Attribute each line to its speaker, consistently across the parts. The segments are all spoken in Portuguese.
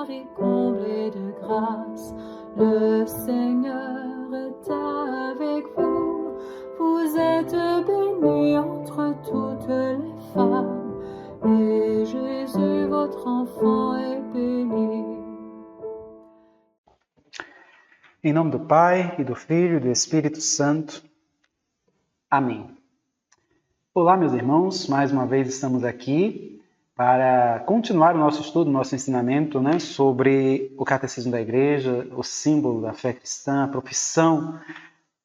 Speaker 1: Marie, comblée de grâce, le Seigneur est avec vous. Vous êtes bénie entre toutes les femmes, et Jésus, votre enfant, est béni.
Speaker 2: Em nome do Pai, e do Filho, e do Espírito Santo. Amém. Olá, meus irmãos, mais uma vez estamos aqui para continuar o nosso estudo, nosso ensinamento, sobre o Catecismo da Igreja, o símbolo da fé cristã, a profissão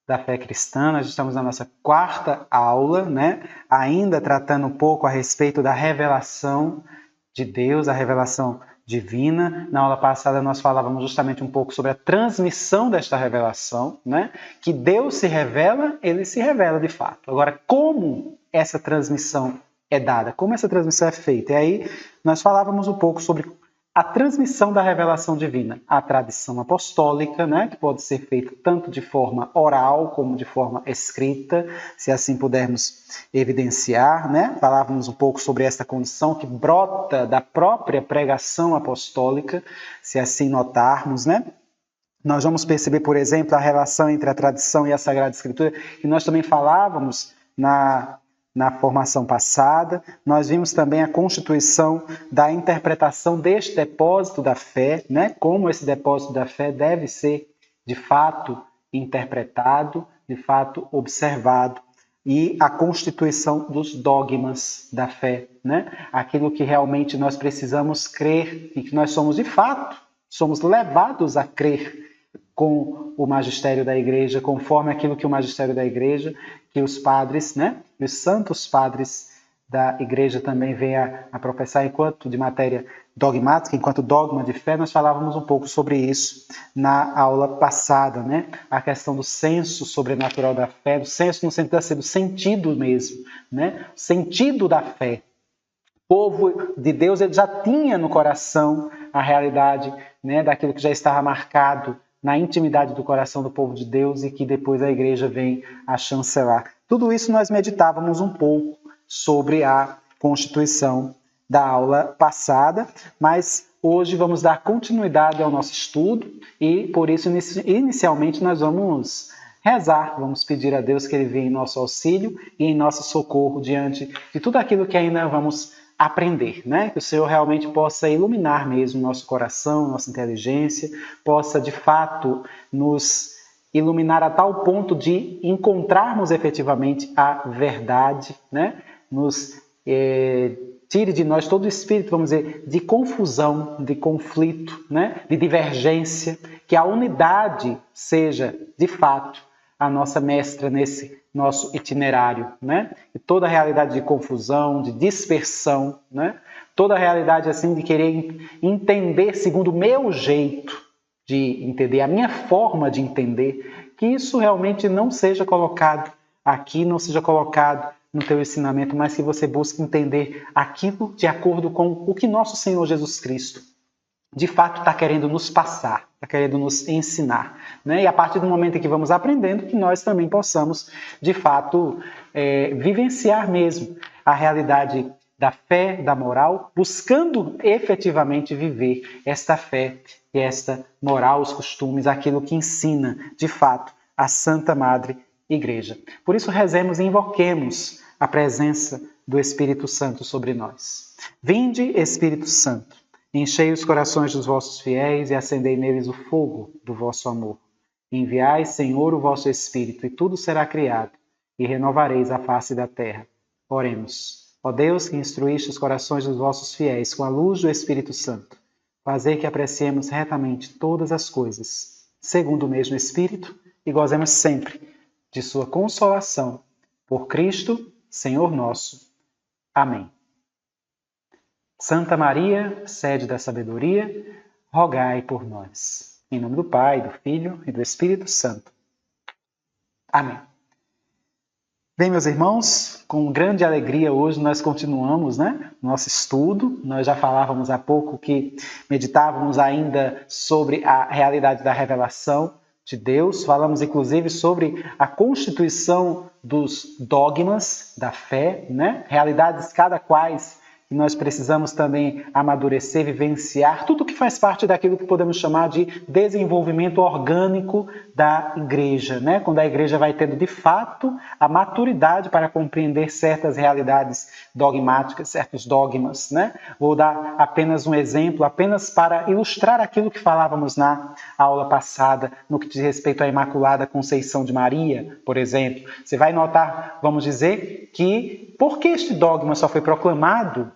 Speaker 2: da fé cristã. Nós estamos na nossa quarta aula, ainda tratando um pouco a respeito da revelação de Deus, a revelação divina. Na aula passada nós falávamos justamente um pouco sobre a transmissão desta revelação, que Deus se revela, ele se revela de fato. Agora, como essa transmissão é dada, como essa transmissão é feita? E aí nós falávamos um pouco sobre a transmissão da revelação divina, a tradição apostólica, que pode ser feita tanto de forma oral como de forma escrita, se assim pudermos evidenciar, Falávamos um pouco sobre essa condição que brota da própria pregação apostólica, se assim notarmos, Nós vamos perceber, por exemplo, a relação entre a tradição e a Sagrada Escritura, que nós também falávamos na formação passada. Nós vimos também a constituição da interpretação deste depósito da fé, como esse depósito da fé deve ser, de fato, interpretado, de fato, observado, e a constituição dos dogmas da fé, aquilo que realmente nós precisamos crer e que nós somos, de fato, somos levados a crer com o magistério da Igreja, conforme aquilo que o magistério da Igreja, que os padres, e os santos padres da Igreja também vêm a professar enquanto de matéria dogmática, enquanto dogma de fé. Nós falávamos um pouco sobre isso na aula passada, a questão do senso sobrenatural da fé, do senso no sentido do sentido mesmo, o sentido da fé. O povo de Deus ele já tinha no coração a realidade daquilo que já estava marcado na intimidade do coração do povo de Deus e que depois a Igreja vem a chancelar. Tudo isso nós meditávamos um pouco sobre a constituição da aula passada, mas hoje vamos dar continuidade ao nosso estudo e, por isso, inicialmente nós vamos rezar, vamos pedir a Deus que Ele venha em nosso auxílio e em nosso socorro diante de tudo aquilo que ainda vamos aprender, que o Senhor realmente possa iluminar mesmo nosso coração, nossa inteligência, possa de fato nos iluminar a tal ponto de encontrarmos efetivamente a verdade, nos tire de nós todo o espírito, vamos dizer, de confusão, de conflito, de divergência, que a unidade seja de fato a nossa mestra nesse nosso itinerário, E toda a realidade de confusão, de dispersão, Toda a realidade assim de querer entender segundo o meu jeito de entender, a minha forma de entender, que isso realmente não seja colocado aqui, não seja colocado no teu ensinamento, mas que você busque entender aquilo de acordo com o que nosso Senhor Jesus Cristo de fato está querendo nos passar, está querendo nos ensinar. E a partir do momento em que vamos aprendendo, que nós também possamos, de fato, vivenciar mesmo a realidade da fé, da moral, buscando efetivamente viver esta fé e esta moral, os costumes, aquilo que ensina, de fato, a Santa Madre Igreja. Por isso, rezemos e invoquemos a presença do Espírito Santo sobre nós. Vinde, Espírito Santo, enchei os corações dos vossos fiéis e acendei neles o fogo do vosso amor. Enviai, Senhor, o vosso Espírito, e tudo será criado, e renovareis a face da terra. Oremos. Ó Deus, que instruíste os corações dos vossos fiéis com a luz do Espírito Santo, fazei que apreciemos retamente todas as coisas, segundo o mesmo Espírito, e gozemos sempre de sua consolação. Por Cristo, Senhor nosso. Amém. Santa Maria, sede da sabedoria, rogai por nós. Em nome do Pai, do Filho e do Espírito Santo. Amém. Bem, meus irmãos, com grande alegria hoje nós continuamos, nosso estudo. Nós já falávamos há pouco que meditávamos ainda sobre a realidade da revelação de Deus. Falamos inclusive sobre a constituição dos dogmas da fé, realidades cada quais e nós precisamos também amadurecer, vivenciar tudo que faz parte daquilo que podemos chamar de desenvolvimento orgânico da igreja, né? Quando a igreja vai tendo de fato a maturidade para compreender certas realidades dogmáticas, certos dogmas, né? Vou dar apenas um exemplo, apenas para ilustrar aquilo que falávamos na aula passada, no que diz respeito à Imaculada Conceição de Maria, por exemplo. Você vai notar, vamos dizer, que por que este dogma só foi proclamado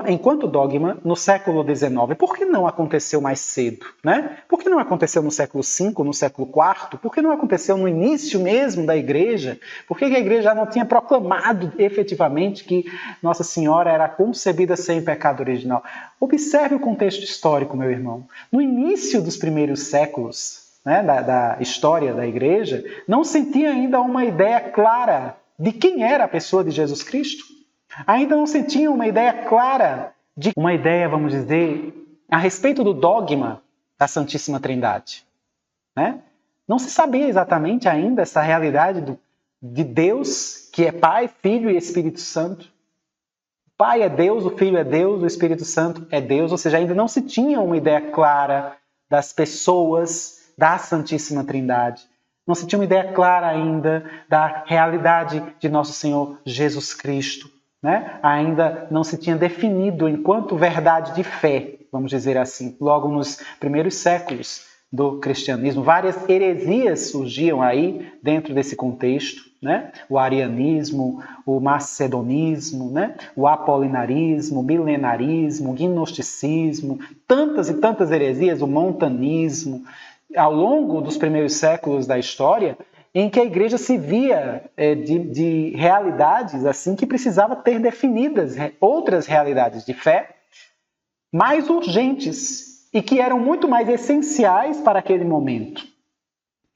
Speaker 2: enquanto dogma no século XIX? Por que não aconteceu mais cedo? Né? Por que não aconteceu no século V, no século IV? Por que não aconteceu no início mesmo da igreja? Por que a igreja já não tinha proclamado efetivamente que Nossa Senhora era concebida sem pecado original? Observe o contexto histórico, meu irmão. No início dos primeiros séculos, né, da história da igreja, não se tinha ainda uma ideia clara de quem era a pessoa de Jesus Cristo. Ainda não se tinha uma ideia clara, vamos dizer, a respeito do dogma da Santíssima Trindade. Né? Não se sabia exatamente ainda essa realidade de Deus, que é Pai, Filho e Espírito Santo. O Pai é Deus, o Filho é Deus, o Espírito Santo é Deus, ou seja, ainda não se tinha uma ideia clara das pessoas da Santíssima Trindade. Não se tinha uma ideia clara ainda da realidade de Nosso Senhor Jesus Cristo. Né? Ainda não se tinha definido enquanto verdade de fé, vamos dizer assim. Logo nos primeiros séculos do cristianismo, várias heresias surgiam aí dentro desse contexto. Né? O arianismo, o macedonismo, né? O apolinarismo, o milenarismo, o gnosticismo, tantas e tantas heresias, o montanismo. Ao longo dos primeiros séculos da história, em que a igreja se via de realidades assim que precisava ter definidas outras realidades de fé mais urgentes e que eram muito mais essenciais para aquele momento.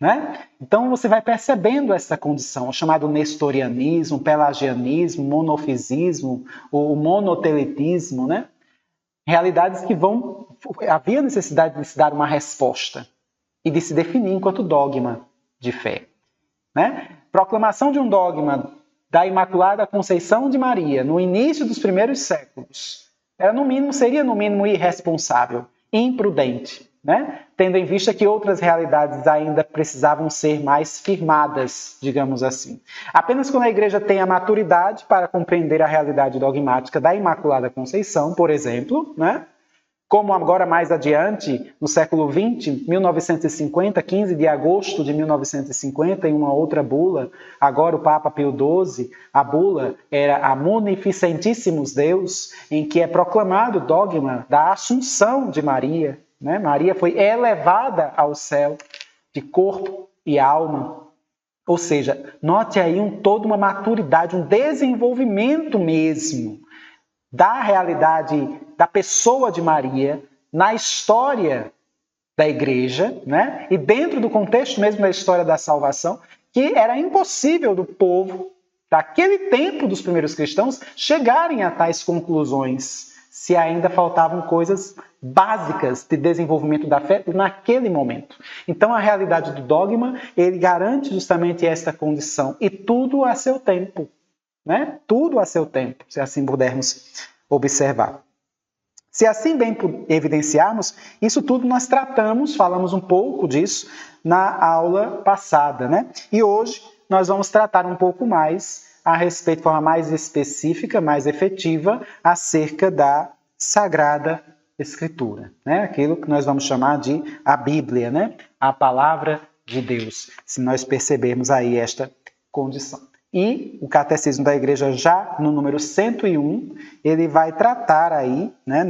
Speaker 2: Né? Então você vai percebendo essa condição, o chamado nestorianismo, pelagianismo, monofisismo, o monotelitismo, né? Realidades que havia necessidade de se dar uma resposta e de se definir enquanto dogma de fé. Né? Proclamação de um dogma da Imaculada Conceição de Maria no início dos primeiros séculos seria no mínimo irresponsável, imprudente, né? Tendo em vista que outras realidades ainda precisavam ser mais firmadas, digamos assim. Apenas quando a igreja tem a maturidade para compreender a realidade dogmática da Imaculada Conceição, por exemplo, né? Como agora mais adiante, no século XX, 1950, 15 de agosto de 1950, em uma outra bula, agora o Papa Pio XII, a bula era a Munificentíssimos Deus, em que é proclamado o dogma da Assunção de Maria. Né? Maria foi elevada ao céu de corpo e alma. Ou seja, note aí toda uma maturidade, um desenvolvimento mesmo da realidade da pessoa de Maria na história da igreja, né? E dentro do contexto mesmo da história da salvação, que era impossível do povo, daquele tempo dos primeiros cristãos, chegarem a tais conclusões, se ainda faltavam coisas básicas de desenvolvimento da fé naquele momento. Então a realidade do dogma, ele garante justamente esta condição, e tudo a seu tempo. Né? Tudo a seu tempo, se assim pudermos observar. Se assim bem evidenciarmos, isso tudo nós falamos um pouco disso na aula passada, né? E hoje nós vamos tratar um pouco mais a respeito, de forma mais específica, mais efetiva, acerca da Sagrada Escritura, né? Aquilo que nós vamos chamar de a Bíblia, né? A Palavra de Deus, se nós percebermos aí esta condição. E o Catecismo da Igreja, já no número 101, ele vai tratar aí, né,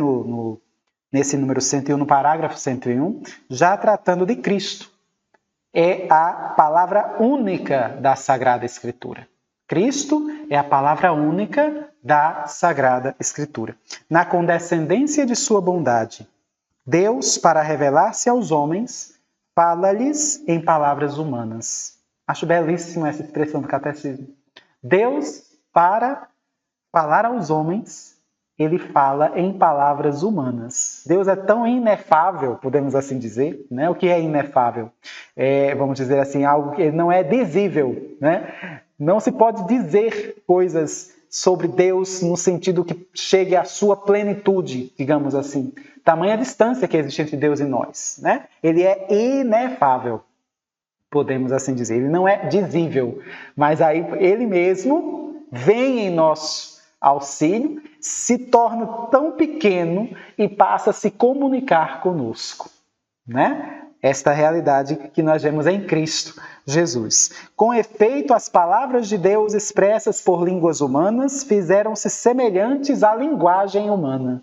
Speaker 2: nesse número 101, no parágrafo 101, já tratando de Cristo. É a palavra única da Sagrada Escritura. Cristo é a palavra única da Sagrada Escritura. Na condescendência de sua bondade, Deus, para revelar-se aos homens, fala-lhes em palavras humanas. Acho belíssima essa expressão do Catecismo. Deus, para falar aos homens, ele fala em palavras humanas. Deus é tão inefável, podemos assim dizer, né? O que é inefável? Vamos dizer assim, algo que não é dizível, né? Não se pode dizer coisas sobre Deus no sentido que chegue à sua plenitude, digamos assim. Tamanha distância que existe entre Deus e nós, né? Ele é inefável, podemos assim dizer. Ele não é dizível, mas aí ele mesmo vem em nosso auxílio, se torna tão pequeno e passa a se comunicar conosco, né? Esta realidade que nós vemos em Cristo Jesus. Com efeito, as palavras de Deus expressas por línguas humanas fizeram-se semelhantes à linguagem humana,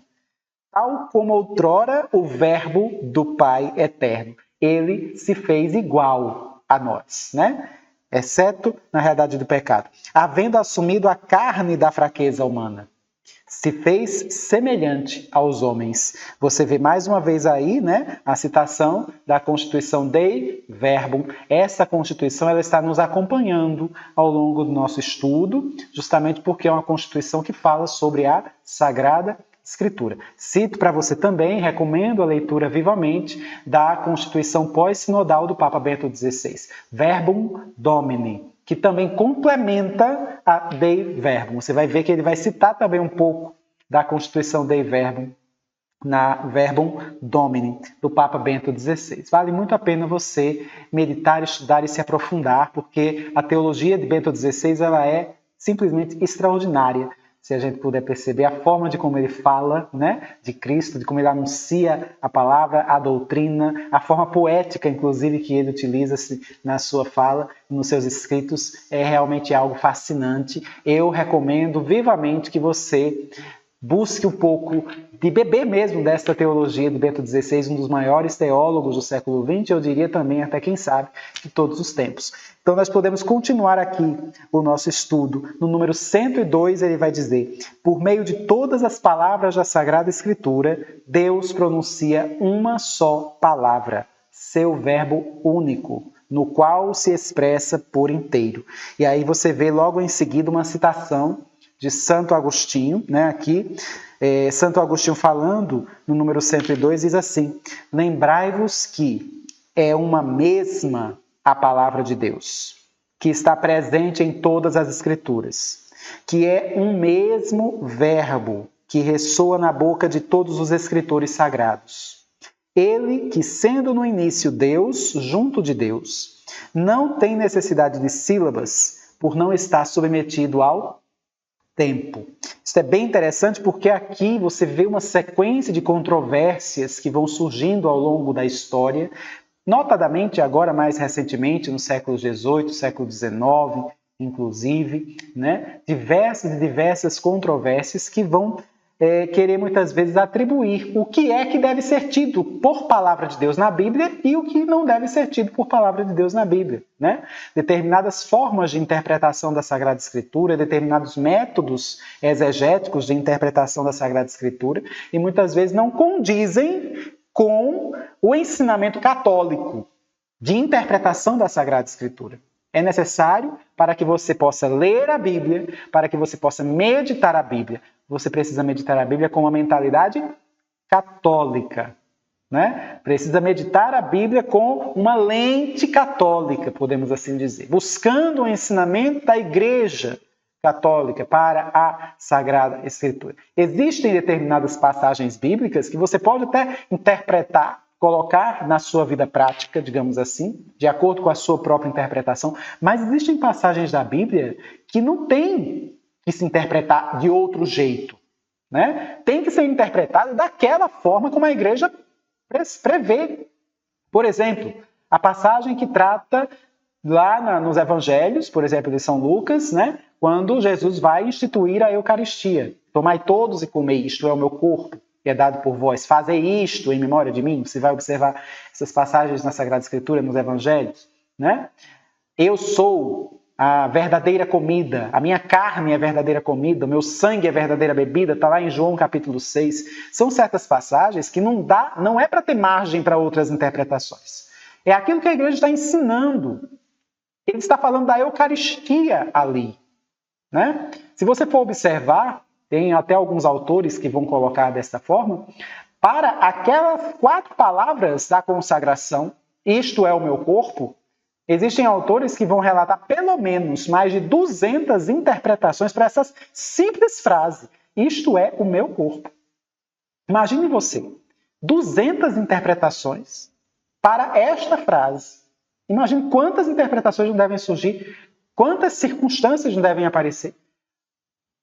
Speaker 2: tal como outrora o Verbo do Pai eterno. Ele se fez igual a nós, né? Exceto na realidade do pecado. Havendo assumido a carne da fraqueza humana, se fez semelhante aos homens. Você vê mais uma vez aí, né, a citação da Constituição Dei Verbum. Essa Constituição ela está nos acompanhando ao longo do nosso estudo, justamente porque é uma Constituição que fala sobre a Sagrada Escritura. Cito para você também, recomendo a leitura vivamente da Constituição pós-sinodal do Papa Bento XVI, Verbum Domini, que também complementa a Dei Verbum. Você vai ver que ele vai citar também um pouco da Constituição Dei Verbum na Verbum Domini, do Papa Bento XVI. Vale muito a pena você meditar, estudar e se aprofundar, porque a teologia de Bento XVI ela é simplesmente extraordinária. Se a gente puder perceber a forma de como ele fala, né, de Cristo, de como ele anuncia a palavra, a doutrina, a forma poética, inclusive, que ele utiliza na sua fala, nos seus escritos, é realmente algo fascinante. Eu recomendo vivamente que você busque um pouco de beber mesmo desta teologia do Bento XVI, um dos maiores teólogos do século XX, eu diria também, até quem sabe, de todos os tempos. Então nós podemos continuar aqui o nosso estudo. No número 102 ele vai dizer: por meio de todas as palavras da Sagrada Escritura, Deus pronuncia uma só palavra, seu verbo único, no qual se expressa por inteiro. E aí você vê logo em seguida uma citação de Santo Agostinho, né, aqui, Santo Agostinho falando no número 102, diz assim: lembrai-vos que é uma mesma a palavra de Deus, que está presente em todas as Escrituras, que é um mesmo verbo que ressoa na boca de todos os escritores sagrados. Ele que, sendo no início Deus, junto de Deus, não tem necessidade de sílabas por não estar submetido ao tempo. Isso é bem interessante porque aqui você vê uma sequência de controvérsias que vão surgindo ao longo da história, notadamente agora mais recentemente, no século XVIII, século XIX, inclusive, né? diversas controvérsias que vão querer muitas vezes atribuir o que é que deve ser tido por palavra de Deus na Bíblia e o que não deve ser tido por palavra de Deus na Bíblia, né? Determinadas formas de interpretação da Sagrada Escritura, determinados métodos exegéticos de interpretação da Sagrada Escritura, e muitas vezes não condizem com o ensinamento católico de interpretação da Sagrada Escritura. É necessário para que você possa ler a Bíblia, para que você possa meditar a Bíblia. Você precisa meditar a Bíblia com uma mentalidade católica, né? Precisa meditar a Bíblia com uma lente católica, podemos assim dizer, buscando o ensinamento da Igreja Católica para a Sagrada Escritura. Existem determinadas passagens bíblicas que você pode até interpretar, colocar na sua vida prática, digamos assim, de acordo com a sua própria interpretação, mas existem passagens da Bíblia que não tem que se interpretar de outro jeito, né? Tem que ser interpretado daquela forma como a Igreja prevê. Por exemplo, a passagem que trata lá nos Evangelhos, por exemplo, de São Lucas, né? Quando Jesus vai instituir a Eucaristia. Tomai todos e comei, isto é o meu corpo, que é dado por vós. Fazei isto em memória de mim. Você vai observar essas passagens na Sagrada Escritura, nos Evangelhos, né? Eu sou a verdadeira comida, a minha carne é a verdadeira comida, o meu sangue é a verdadeira bebida, está lá em João capítulo 6. São certas passagens que não é para ter margem para outras interpretações. É aquilo que a igreja está ensinando. Ele está falando da Eucaristia ali, né? Se você for observar, tem até alguns autores que vão colocar dessa forma, para aquelas 4 palavras da consagração, isto é o meu corpo, Existem autores que vão relatar pelo menos mais de 200 interpretações para essa simples frase. Isto é o meu corpo. Imagine você, 200 interpretações para esta frase. Imagine quantas interpretações não devem surgir, quantas circunstâncias não devem aparecer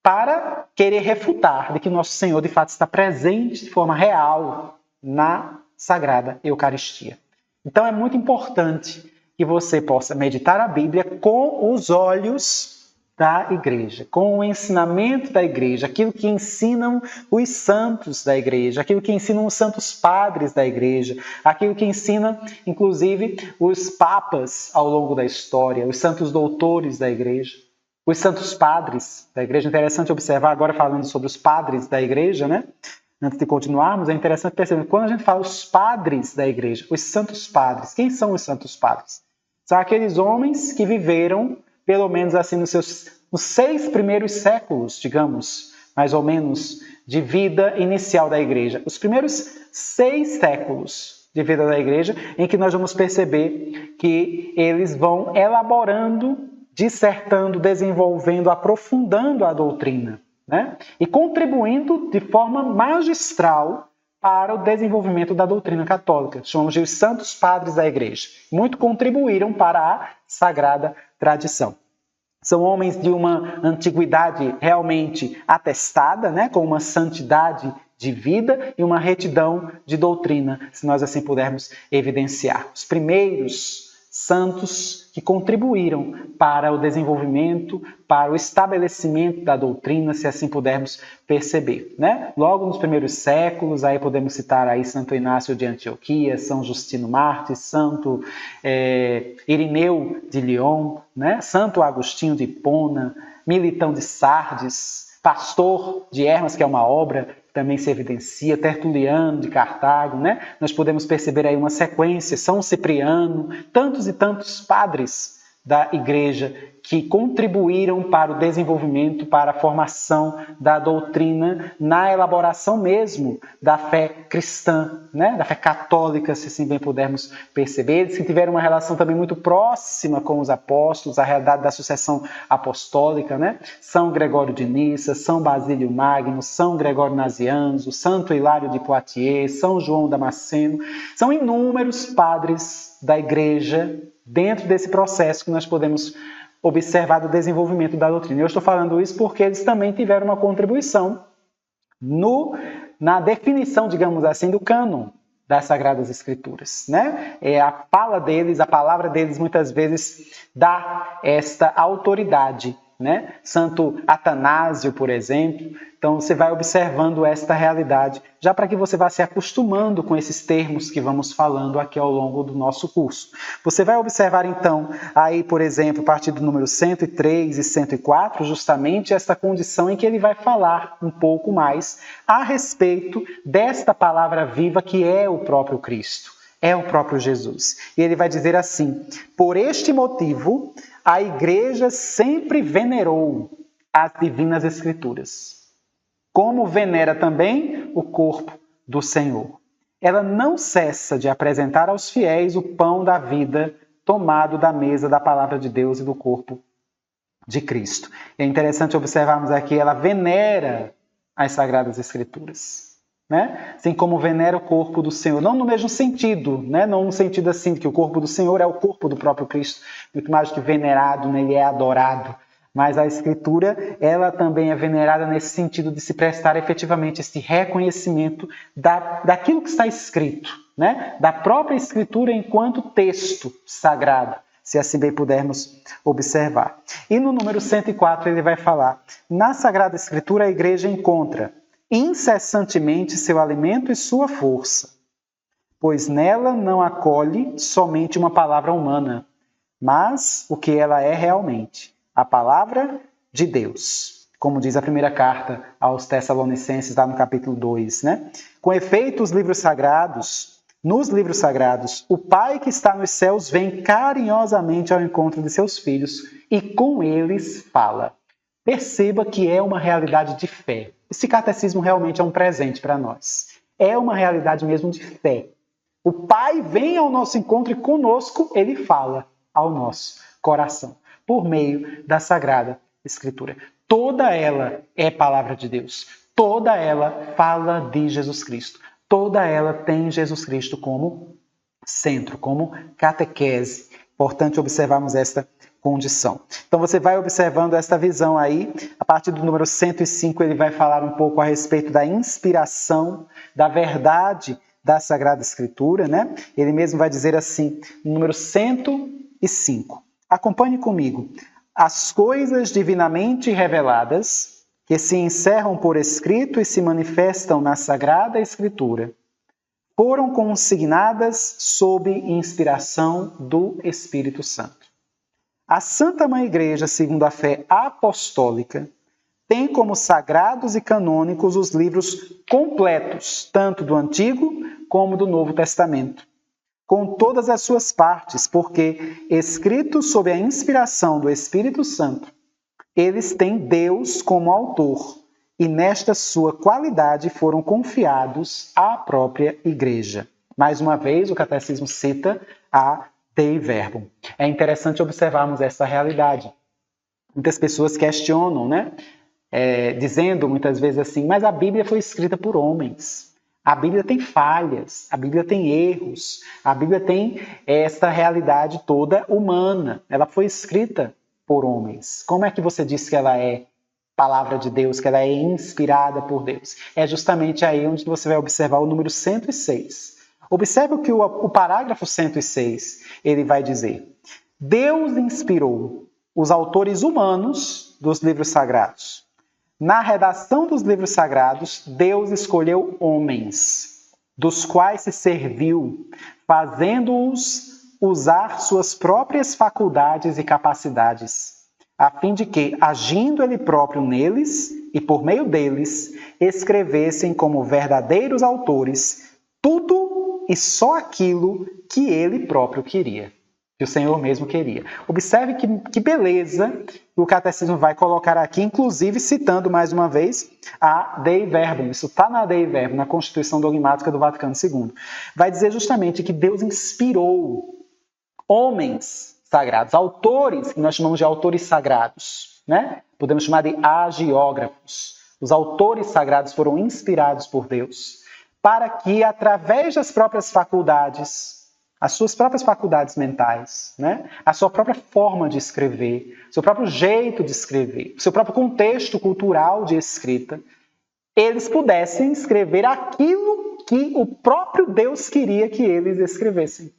Speaker 2: para querer refutar de que nosso Senhor de fato está presente de forma real na Sagrada Eucaristia. Então é muito importante que você possa meditar a Bíblia com os olhos da igreja, com o ensinamento da igreja, aquilo que ensinam os santos da igreja, aquilo que ensinam os santos padres da igreja, aquilo que ensinam, inclusive, os papas ao longo da história, os santos doutores da igreja, os santos padres da igreja. Interessante observar agora falando sobre os padres da igreja, né? Antes de continuarmos, é interessante perceber que quando a gente fala os padres da igreja, os santos padres, quem são os santos padres? São aqueles homens que viveram, pelo menos assim, nos 6 primeiros séculos, digamos, mais ou menos, de vida inicial da igreja. Os primeiros 6 séculos de vida da igreja, em que nós vamos perceber que eles vão elaborando, dissertando, desenvolvendo, aprofundando a doutrina, né? E contribuindo de forma magistral para o desenvolvimento da doutrina católica. Chamamos de os santos padres da igreja. Muito contribuíram para a sagrada tradição. São homens de uma antiguidade realmente atestada, né? Com uma santidade de vida e uma retidão de doutrina, se nós assim pudermos evidenciar. Os primeiros santos que contribuíram para o desenvolvimento, para o estabelecimento da doutrina, se assim pudermos perceber, né? Logo nos primeiros séculos, aí podemos citar aí Santo Inácio de Antioquia, São Justino Mártir, Santo Irineu de Lyon, né? Santo Agostinho de Hipona, Militão de Sardes, Pastor de Hermas, que é uma obra também se evidencia, Tertuliano de Cartago, né? Nós podemos perceber aí uma sequência, São Cipriano, tantos e tantos padres da igreja que contribuíram para o desenvolvimento, para a formação da doutrina, na elaboração mesmo da fé cristã, né? Da fé católica, se assim bem pudermos perceber. Eles que tiveram uma relação também muito próxima com os apóstolos, a realidade da sucessão apostólica, né? São Gregório de Nissa, São Basílio Magno, São Gregório Nazianzo, Santo Hilário de Poitiers, São João Damasceno. São inúmeros padres da igreja dentro desse processo que nós podemos observar do desenvolvimento da doutrina. Eu estou falando isso porque eles também tiveram uma contribuição na definição, digamos assim, do cânon das Sagradas Escrituras, né? A fala deles, a palavra deles, muitas vezes dá esta autoridade, né? Santo Atanásio, por exemplo. Então, você vai observando esta realidade, já para que você vá se acostumando com esses termos que vamos falando aqui ao longo do nosso curso. Você vai observar, então, aí, por exemplo, a partir do número 103 e 104, justamente esta condição em que ele vai falar um pouco mais a respeito desta palavra viva que é o próprio Cristo, é o próprio Jesus. E ele vai dizer assim: por este motivo, a Igreja sempre venerou as Divinas Escrituras, como venera também o corpo do Senhor. Ela não cessa de apresentar aos fiéis o pão da vida tomado da mesa da palavra de Deus e do corpo de Cristo. É interessante observarmos aqui, ela venera as Sagradas Escrituras, né? Assim como venera o corpo do Senhor, não no mesmo sentido, né? Não no sentido assim que o corpo do Senhor é o corpo do próprio Cristo, muito mais do que venerado, né? Ele é adorado. Mas a Escritura, ela também é venerada nesse sentido de se prestar efetivamente esse reconhecimento daquilo que está escrito, né? Da própria Escritura enquanto texto sagrado, se assim bem pudermos observar. E no número 104 ele vai falar: na Sagrada Escritura a Igreja encontra incessantemente seu alimento e sua força, pois nela não acolhe somente uma palavra humana, mas o que ela é realmente, a palavra de Deus, como diz a primeira carta aos Tessalonicenses, lá no capítulo 2, né? Com efeito, nos livros sagrados, o Pai que está nos céus vem carinhosamente ao encontro de seus filhos e com eles fala. Perceba que é uma realidade de fé. Esse catecismo realmente é um presente para nós. É uma realidade mesmo de fé. O Pai vem ao nosso encontro e conosco ele fala ao nosso coração, por meio da Sagrada Escritura. Toda ela é palavra de Deus. Toda ela fala de Jesus Cristo. Toda ela tem Jesus Cristo como centro, como catequese. Importante observarmos esta condição. Então você vai observando esta visão aí. A partir do número 105 ele vai falar um pouco a respeito da inspiração, da verdade da Sagrada Escritura, né? Ele mesmo vai dizer assim, no número 105. Acompanhe comigo. As coisas divinamente reveladas, que se encerram por escrito e se manifestam na Sagrada Escritura, foram consignadas sob inspiração do Espírito Santo. A Santa Mãe Igreja, segundo a fé apostólica, tem como sagrados e canônicos os livros completos, tanto do Antigo como do Novo Testamento, com todas as suas partes, porque, escritos sob a inspiração do Espírito Santo, eles têm Deus como autor, e nesta sua qualidade foram confiados à própria Igreja. Mais uma vez, o Catecismo cita a Dei Verbum. É interessante observarmos essa realidade. Muitas pessoas questionam, né? Dizendo muitas vezes assim, mas a Bíblia foi escrita por homens. A Bíblia tem falhas, a Bíblia tem erros, a Bíblia tem esta realidade toda humana. Ela foi escrita por homens. Como é que você diz que ela é palavra de Deus, que ela é inspirada por Deus? É justamente aí onde você vai observar o número 106. Observe o que o parágrafo 106 ele vai dizer. Deus inspirou os autores humanos dos livros sagrados. Na redação dos livros sagrados, Deus escolheu homens, dos quais se serviu, fazendo-os usar suas próprias faculdades e capacidades, a fim de que, agindo Ele próprio neles e por meio deles, escrevessem como verdadeiros autores tudo e só aquilo que Ele próprio queria, que o Senhor mesmo queria. Observe que beleza o Catecismo vai colocar aqui, inclusive citando mais uma vez a Dei Verbum. Isso está na Dei Verbum, na Constituição Dogmática do Vaticano II. Vai dizer justamente que Deus inspirou homens sagrados, autores, que nós chamamos de autores sagrados, né? Podemos chamar de agiógrafos. Os autores sagrados foram inspirados por Deus para que, através das próprias faculdades, as suas próprias faculdades mentais, né? A sua própria forma de escrever, seu próprio jeito de escrever, seu próprio contexto cultural de escrita, eles pudessem escrever aquilo que o próprio Deus queria que eles escrevessem.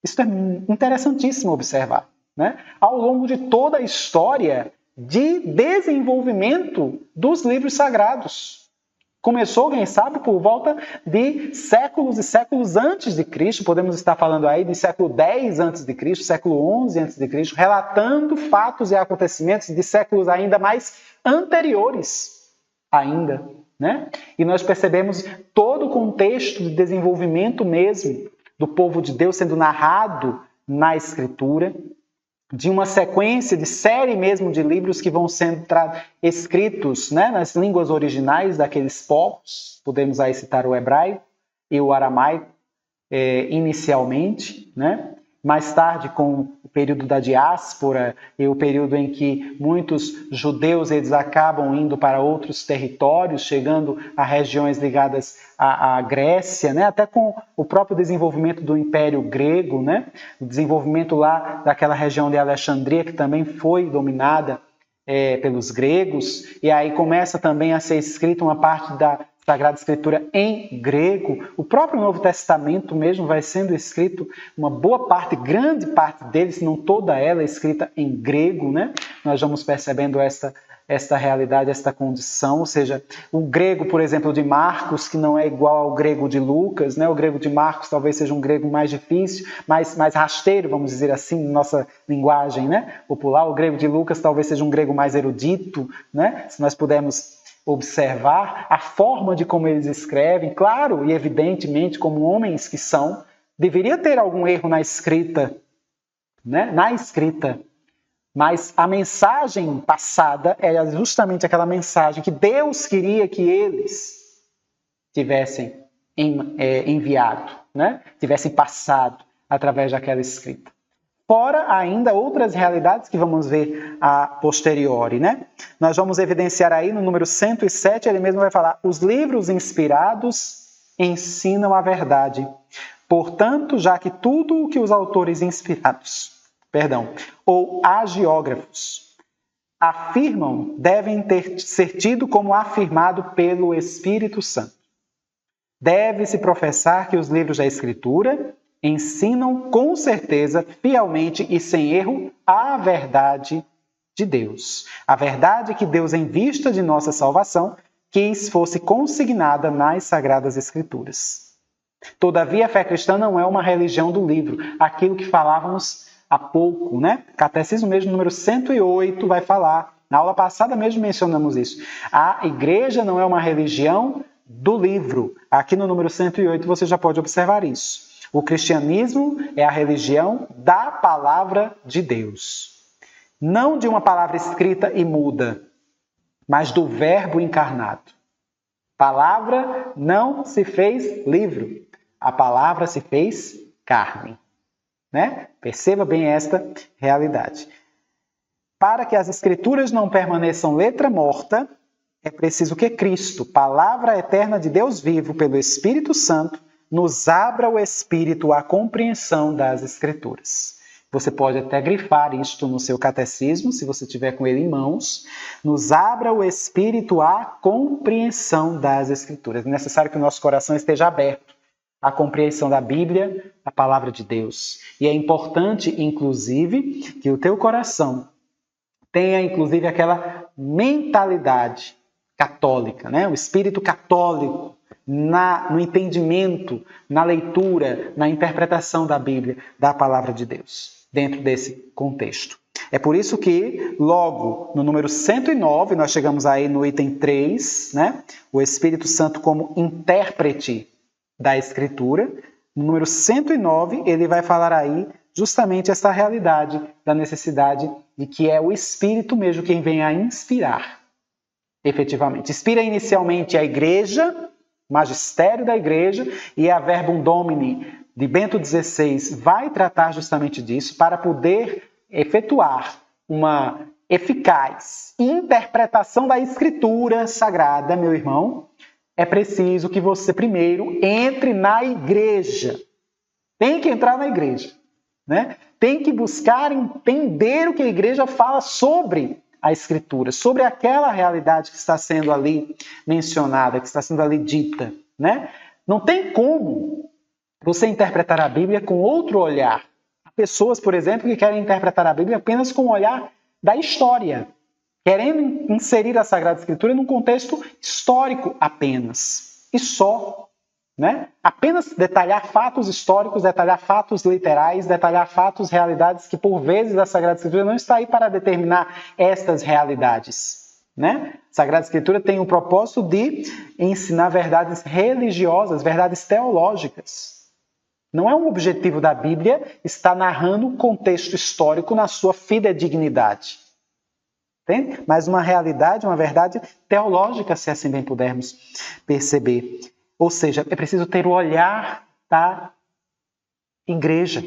Speaker 2: Isso é interessantíssimo observar, né? Ao longo de toda a história de desenvolvimento dos livros sagrados. Começou, quem sabe, por volta de séculos e séculos antes de Cristo, podemos estar falando aí de século X antes de Cristo, século XI antes de Cristo, relatando fatos e acontecimentos de séculos ainda mais anteriores ainda, né? E nós percebemos todo o contexto de desenvolvimento mesmo do povo de Deus sendo narrado na Escritura, de uma sequência, de série mesmo de livros que vão sendo escritos, né, nas línguas originais daqueles povos. Podemos aí citar o hebraico e o aramaico inicialmente, né? Mais tarde, com o período da diáspora e o período em que muitos judeus eles acabam indo para outros territórios, chegando a regiões ligadas à Grécia, né? Até com o próprio desenvolvimento do Império Grego, né? O desenvolvimento lá daquela região de Alexandria, que também foi dominada pelos gregos, e aí começa também a ser escrita uma parte da Sagrada Escritura em grego. O próprio Novo Testamento mesmo vai sendo escrito, uma boa parte, grande parte dele, se não toda ela, é escrita em grego, né? Nós vamos percebendo esta realidade, esta condição, ou seja, o grego, por exemplo, de Marcos, que não é igual ao grego de Lucas, né? O grego de Marcos talvez seja um grego mais difícil, mais rasteiro, vamos dizer assim, nossa linguagem, né, popular. O grego de Lucas talvez seja um grego mais erudito, né? Se nós pudermos observar a forma de como eles escrevem, claro e evidentemente, como homens que são, deveria ter algum erro na escrita, né? Na escrita, mas a mensagem passada era justamente aquela mensagem que Deus queria que eles tivessem enviado, né? Tivessem passado através daquela escrita. Fora ainda outras realidades que vamos ver a posteriori, né? Nós vamos evidenciar aí no número 107, ele mesmo vai falar: os livros inspirados ensinam a verdade. Portanto, já que tudo o que os autores inspirados, ou agiógrafos, afirmam, devem ser tido como afirmado pelo Espírito Santo. Deve-se professar que os livros da Escritura ensinam com certeza, fielmente e sem erro, a verdade de Deus. A verdade que Deus, em vista de nossa salvação, quis fosse consignada nas Sagradas Escrituras. Todavia, a fé cristã não é uma religião do livro. Aquilo que falávamos há pouco, né? Catecismo mesmo, número 108, vai falar. Na aula passada mesmo mencionamos isso. A igreja não é uma religião do livro. Aqui no número 108 você já pode observar isso. O cristianismo é a religião da palavra de Deus. Não de uma palavra escrita e muda, mas do verbo encarnado. Palavra não se fez livro, a palavra se fez carne. Né? Perceba bem esta realidade. Para que as escrituras não permaneçam letra morta, é preciso que Cristo, palavra eterna de Deus vivo pelo Espírito Santo, nos abra o espírito à compreensão das Escrituras. Você pode até grifar isto no seu catecismo, se você tiver com ele em mãos. Nos abra o espírito à compreensão das Escrituras. É necessário que o nosso coração esteja aberto à compreensão da Bíblia, a palavra de Deus. E é importante, inclusive, que o teu coração tenha, inclusive, aquela mentalidade católica, né? O espírito católico, no entendimento, na leitura, na interpretação da Bíblia, da palavra de Deus, dentro desse contexto. É por isso que, logo no número 109, nós chegamos aí no item 3, né? O Espírito Santo como intérprete da Escritura. No número 109, ele vai falar aí justamente essa realidade da necessidade de que é o Espírito mesmo quem vem a inspirar, efetivamente. Inspira inicialmente a Igreja, magistério da igreja, e a Verbum Domini de Bento XVI vai tratar justamente disso para poder efetuar uma eficaz interpretação da Escritura Sagrada, meu irmão. É preciso que você primeiro entre na igreja. Tem que entrar na igreja, né? Tem que buscar entender o que a igreja fala sobre a Escritura, sobre aquela realidade que está sendo ali mencionada, que está sendo ali dita, né? Não tem como você interpretar a Bíblia com outro olhar. Há pessoas, por exemplo, que querem interpretar a Bíblia apenas com o olhar da história, querendo inserir a Sagrada Escritura num contexto histórico apenas, e só. Né? Apenas detalhar fatos históricos, detalhar fatos literais, detalhar fatos, realidades que por vezes a Sagrada Escritura não está aí para determinar estas realidades. Né? A Sagrada Escritura tem o propósito de ensinar verdades religiosas, verdades teológicas. Não é um objetivo da Bíblia estar narrando um contexto histórico na sua fidedignidade. Entende? Mas uma realidade, uma verdade teológica, se assim bem pudermos perceber. Ou seja, é preciso ter o olhar da igreja.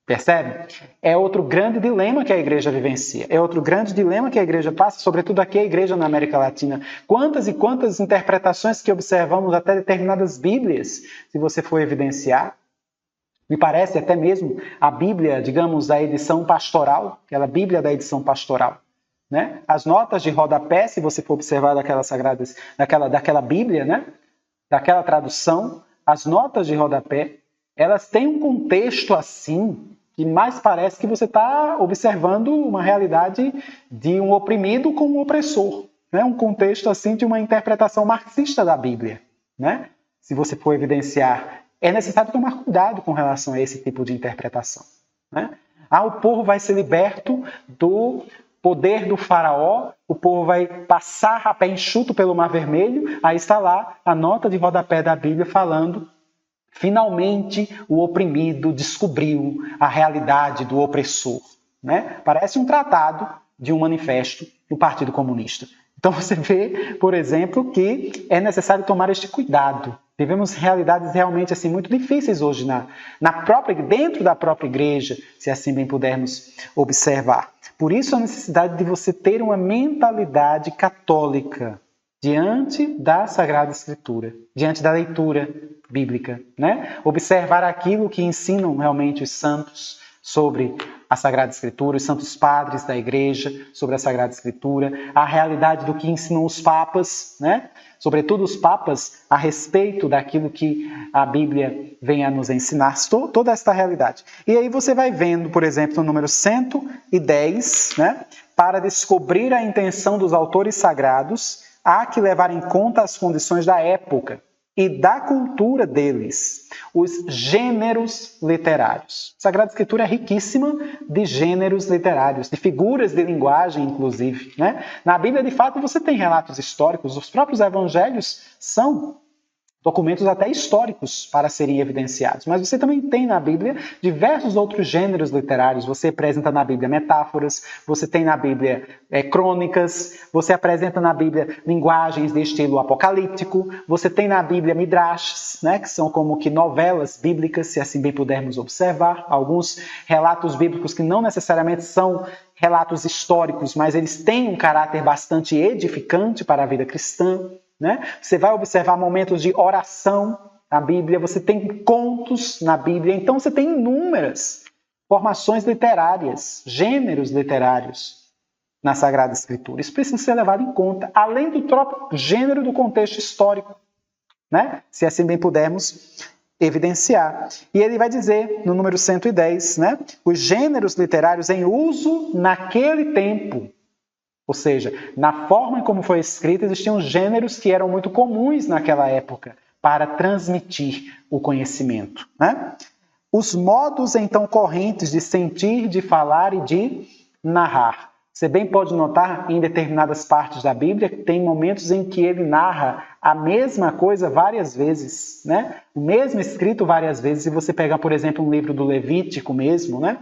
Speaker 2: Percebe? É outro grande dilema que a igreja vivencia. É outro grande dilema que a igreja passa, sobretudo aqui a igreja na América Latina. Quantas e quantas interpretações que observamos até determinadas Bíblias, se você for evidenciar. Me parece até mesmo a Bíblia, digamos, da edição pastoral, aquela Bíblia da edição pastoral. Né? As notas de rodapé, se você for observar daquela Bíblia, né? Daquela tradução, as notas de rodapé, elas têm um contexto assim, que mais parece que você está observando uma realidade de um oprimido com um opressor. Né? Um contexto assim de uma interpretação marxista da Bíblia. Né? Se você for evidenciar, é necessário tomar cuidado com relação a esse tipo de interpretação. Né? O povo vai ser liberto do poder do faraó, o povo vai passar a pé enxuto pelo Mar Vermelho, aí está lá a nota de rodapé da Bíblia falando, finalmente o oprimido descobriu a realidade do opressor. Né? Parece um tratado de um manifesto do Partido Comunista. Então você vê, por exemplo, que é necessário tomar este cuidado. Vivemos realidades realmente assim muito difíceis hoje dentro da própria igreja, se assim bem pudermos observar. Por isso a necessidade de você ter uma mentalidade católica diante da Sagrada Escritura, diante da leitura bíblica, né? Observar aquilo que ensinam realmente os santos sobre a Sagrada Escritura, os santos padres da igreja sobre a Sagrada Escritura, a realidade do que ensinam os papas, né? Sobretudo os papas, a respeito daquilo que a Bíblia vem a nos ensinar, toda esta realidade. E aí você vai vendo, por exemplo, no número 110, né? Para descobrir a intenção dos autores sagrados, há que levar em conta as condições da época e da cultura deles, os gêneros literários. A Sagrada Escritura é riquíssima de gêneros literários, de figuras de linguagem, inclusive, né? Na Bíblia, de fato, você tem relatos históricos, os próprios evangelhos são documentos até históricos para serem evidenciados. Mas você também tem na Bíblia diversos outros gêneros literários. Você apresenta na Bíblia metáforas, você tem na Bíblia crônicas, você apresenta na Bíblia linguagens de estilo apocalíptico, você tem na Bíblia midrashs, né, que são como que novelas bíblicas, se assim bem pudermos observar. Alguns relatos bíblicos que não necessariamente são relatos históricos, mas eles têm um caráter bastante edificante para a vida cristã. Né? Você vai observar momentos de oração na Bíblia, você tem contos na Bíblia, então você tem inúmeras formações literárias, gêneros literários na Sagrada Escritura. Isso precisa ser levado em conta, além do próprio gênero do contexto histórico, né? Se assim bem pudermos evidenciar. E ele vai dizer, no número 110, né? Os gêneros literários em uso naquele tempo. Ou seja, na forma como foi escrito, existiam gêneros que eram muito comuns naquela época para transmitir o conhecimento, né? Os modos, então, correntes de sentir, de falar e de narrar. Você bem pode notar em determinadas partes da Bíblia que tem momentos em que ele narra a mesma coisa várias vezes, né? O mesmo escrito várias vezes. Se você pegar, por exemplo, um livro do Levítico mesmo, né?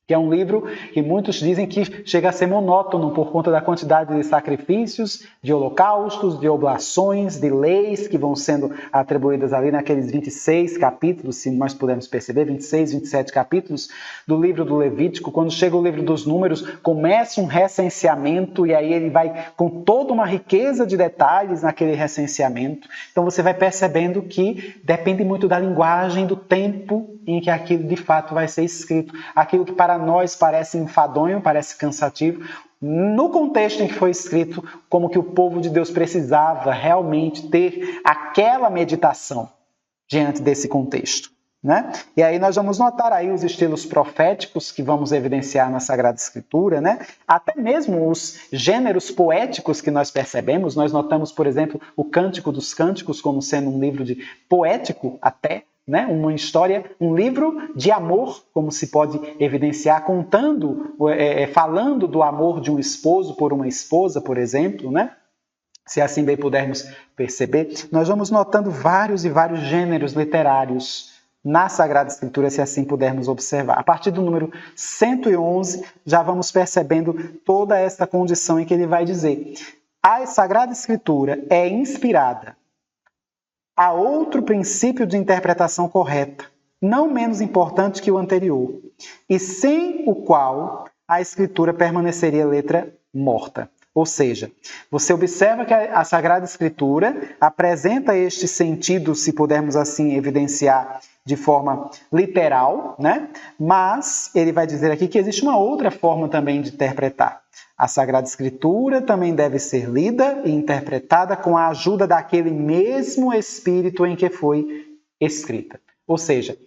Speaker 2: Que é um livro que muitos dizem que chega a ser monótono por conta da quantidade de sacrifícios, de holocaustos, de oblações, de leis que vão sendo atribuídas ali naqueles 26 capítulos, se nós pudermos perceber, 26, 27 capítulos do livro do Levítico. Quando chega o livro dos Números, começa um recenseamento e aí ele vai com toda uma riqueza de detalhes naquele recenseamento. Então você vai percebendo que depende muito da linguagem, do tempo em que aquilo de fato vai ser escrito. Aquilo que para nós parece enfadonho, parece cansativo, no contexto em que foi escrito, como que o povo de Deus precisava realmente ter aquela meditação diante desse contexto, né? E aí nós vamos notar aí os estilos proféticos que vamos evidenciar na Sagrada Escritura, né? Até mesmo os gêneros poéticos que nós percebemos. Nós notamos, por exemplo, o Cântico dos Cânticos como sendo um livro de poético até, né? Uma história, um livro de amor, como se pode evidenciar, contando, falando do amor de um esposo por uma esposa, por exemplo, né? Se assim bem pudermos perceber, nós vamos notando vários e vários gêneros literários na Sagrada Escritura, se assim pudermos observar. A partir do número 111, já vamos percebendo toda essa condição em que ele vai dizer: a Sagrada Escritura é inspirada. Há outro princípio de interpretação correta, não menos importante que o anterior, e sem o qual a Escritura permaneceria letra morta. Ou seja, você observa que a Sagrada Escritura apresenta este sentido, se pudermos assim evidenciar de forma literal, né? Mas ele vai dizer aqui que existe uma outra forma também de interpretar. A Sagrada Escritura também deve ser lida e interpretada com a ajuda daquele mesmo Espírito em que foi escrita. Ou seja,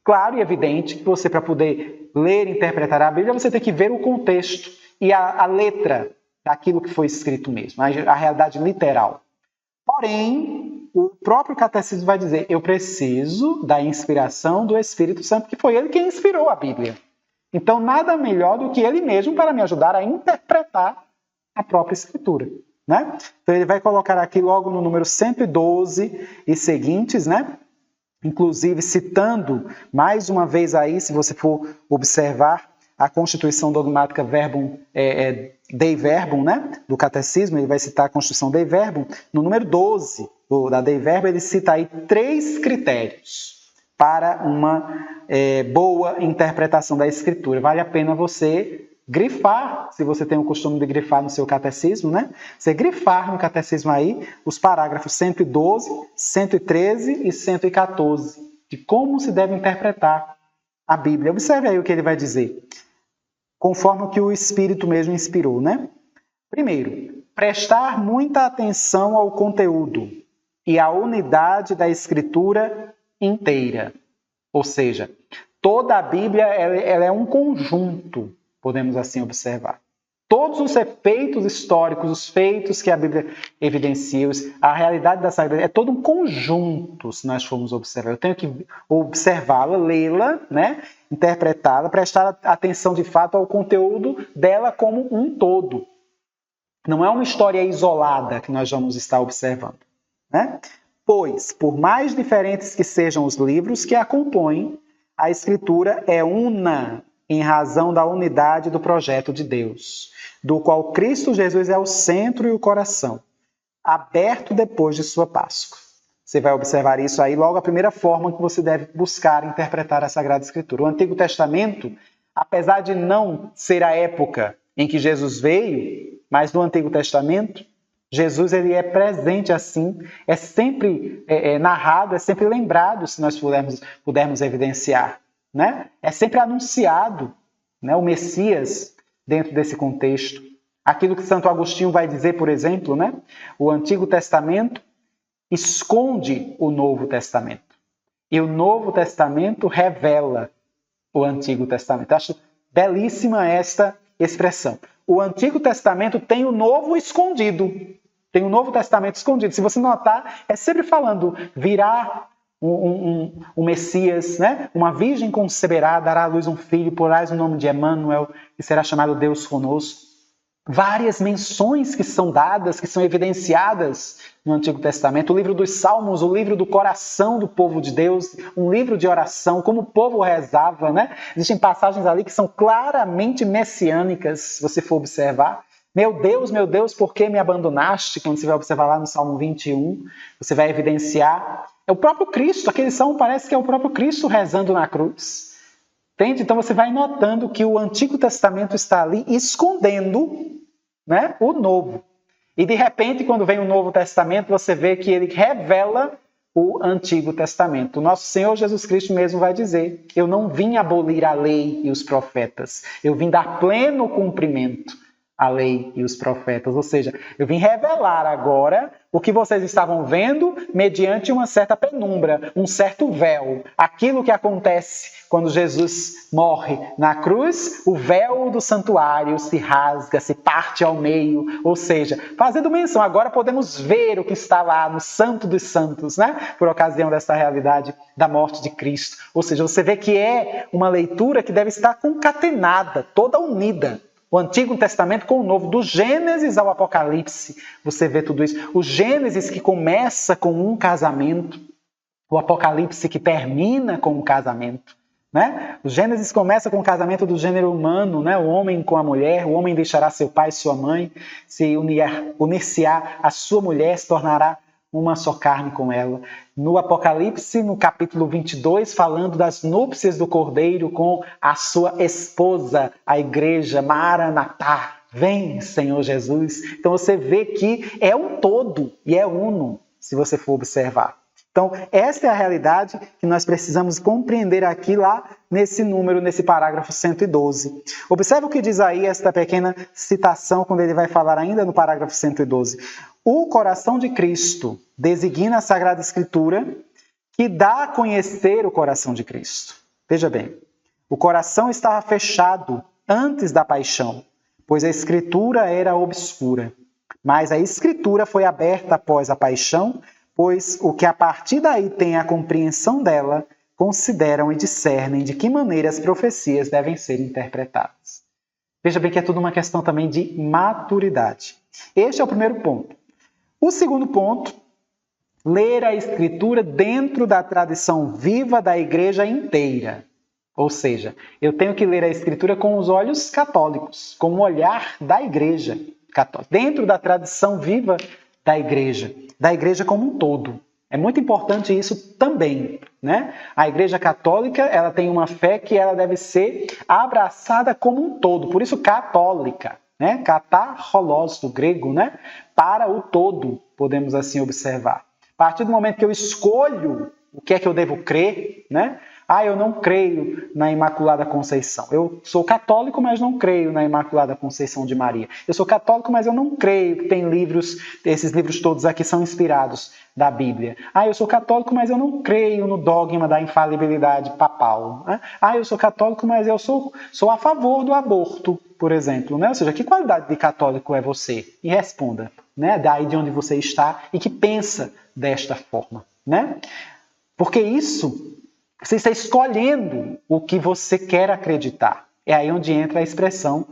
Speaker 2: claro e evidente que você, para poder ler e interpretar a Bíblia, você tem que ver o contexto e a letra daquilo que foi escrito mesmo, a realidade literal. Porém, o próprio catecismo vai dizer: eu preciso da inspiração do Espírito Santo, que foi ele quem inspirou a Bíblia. Então, nada melhor do que ele mesmo para me ajudar a interpretar a própria Escritura, né? Então, ele vai colocar aqui logo no número 112 e seguintes, né? Inclusive citando mais uma vez aí, se você for observar a Constituição Dogmática Dei Verbum, né? Do Catecismo, ele vai citar a Constituição Dei Verbum, no número 12, da Dei Verbo, ele cita aí 3 critérios para uma boa interpretação da Escritura. Vale a pena você grifar, se você tem o costume de grifar no seu catecismo, né? Você grifar no catecismo aí os parágrafos 112, 113 e 114, de como se deve interpretar a Bíblia. Observe aí o que ele vai dizer, conforme o que o Espírito mesmo inspirou, né? Primeiro, prestar muita atenção ao conteúdo e à unidade da Escritura inteira. Ou seja, toda a Bíblia ela é um conjunto, podemos assim observar. Todos os efeitos históricos, os feitos que a Bíblia evidencia, a realidade da Sagrada, é todo um conjunto, se nós formos observar. Eu tenho que observá-la, lê-la, né? Interpretá-la, prestar atenção de fato ao conteúdo dela como um todo. Não é uma história isolada que nós vamos estar observando, né? Pois, por mais diferentes que sejam os livros que a compõem, a Escritura é una em razão da unidade do projeto de Deus, do qual Cristo Jesus é o centro e o coração, aberto depois de sua Páscoa. Você vai observar isso aí logo a primeira forma que você deve buscar interpretar a Sagrada Escritura. O Antigo Testamento, apesar de não ser a época em que Jesus veio, mas no Antigo Testamento, Jesus ele é presente assim, é sempre narrado, é sempre lembrado, se nós pudermos evidenciar, né? É sempre anunciado, né, o Messias dentro desse contexto. Aquilo que Santo Agostinho vai dizer, por exemplo, né? O Antigo Testamento esconde o Novo Testamento. E o Novo Testamento revela o Antigo Testamento. Acho belíssima esta expressão. O Antigo Testamento tem o Novo escondido. Tem o Novo Testamento escondido. Se você notar, é sempre falando, virá um Messias, né? Uma virgem conceberá, dará à luz um filho, porás o nome de Emanuel, que será chamado Deus conosco. Várias menções que são dadas, que são evidenciadas no Antigo Testamento. O livro dos Salmos, o livro do coração do povo de Deus, um livro de oração, como o povo rezava, né? Existem passagens ali que são claramente messiânicas, se você for observar. Meu Deus, por que me abandonaste? Quando você vai observar lá no Salmo 21, você vai evidenciar. É o próprio Cristo, aquele salmo parece que é o próprio Cristo rezando na cruz. Entende? Então você vai notando que o Antigo Testamento está ali escondendo, né, o Novo. E de repente, quando vem o Novo Testamento, você vê que ele revela o Antigo Testamento. O nosso Senhor Jesus Cristo mesmo vai dizer: eu não vim abolir a lei e os profetas, eu vim dar pleno cumprimento à lei e os profetas. Ou seja, eu vim revelar agora o que vocês estavam vendo mediante uma certa penumbra, um certo véu. Aquilo que acontece quando Jesus morre na cruz, o véu do santuário se rasga, se parte ao meio. Ou seja, fazendo menção, agora podemos ver o que está lá no Santo dos Santos, né? Por ocasião dessa realidade da morte de Cristo. Ou seja, você vê que é uma leitura que deve estar concatenada, toda unida. O Antigo Testamento com o Novo, do Gênesis ao Apocalipse, você vê tudo isso. O Gênesis que começa com um casamento, o Apocalipse que termina com um casamento, né? O Gênesis começa com o casamento do gênero humano, né? O homem com a mulher, o homem deixará seu pai e sua mãe, se unir-se-á a sua mulher, se tornará uma só carne com ela. No Apocalipse, no capítulo 22, falando das núpcias do Cordeiro com a sua esposa, a igreja, Maranatá. Vem, Senhor Jesus. Então você vê que é um todo e é uno, se você for observar. Então, esta é a realidade que nós precisamos compreender aqui lá nesse número, nesse parágrafo 112. Observe o que diz aí esta pequena citação quando ele vai falar ainda no parágrafo 112. O coração de Cristo designa a Sagrada Escritura que dá a conhecer o coração de Cristo. Veja bem, o coração estava fechado antes da paixão, pois a Escritura era obscura. Mas a Escritura foi aberta após a paixão, pois o que a partir daí tem a compreensão dela, consideram e discernem de que maneira as profecias devem ser interpretadas. Veja bem que é tudo uma questão também de maturidade. Este é o primeiro ponto. O segundo ponto, ler a Escritura dentro da tradição viva da igreja inteira. Ou seja, eu tenho que ler a Escritura com os olhos católicos, com o olhar da igreja católica, dentro da tradição viva da igreja como um todo. É muito importante isso também, né? A Igreja Católica, ela tem uma fé que ela deve ser abraçada como um todo, por isso católica, né? Katarholos, do grego, né? Para o todo, podemos assim observar. A partir do momento que eu escolho o que é que eu devo crer, né? Eu não creio na Imaculada Conceição. Eu sou católico, mas não creio na Imaculada Conceição de Maria. Eu sou católico, mas eu não creio que tem livros, esses livros todos aqui são inspirados da Bíblia. Eu sou católico, mas eu não creio no dogma da infalibilidade papal. Eu sou católico, mas eu sou a favor do aborto, por exemplo. Né? Ou seja, que qualidade de católico é você? E responda, né? Daí de onde você está e que pensa desta forma. Né? Porque isso... Você está escolhendo o que você quer acreditar. É aí onde entra a expressão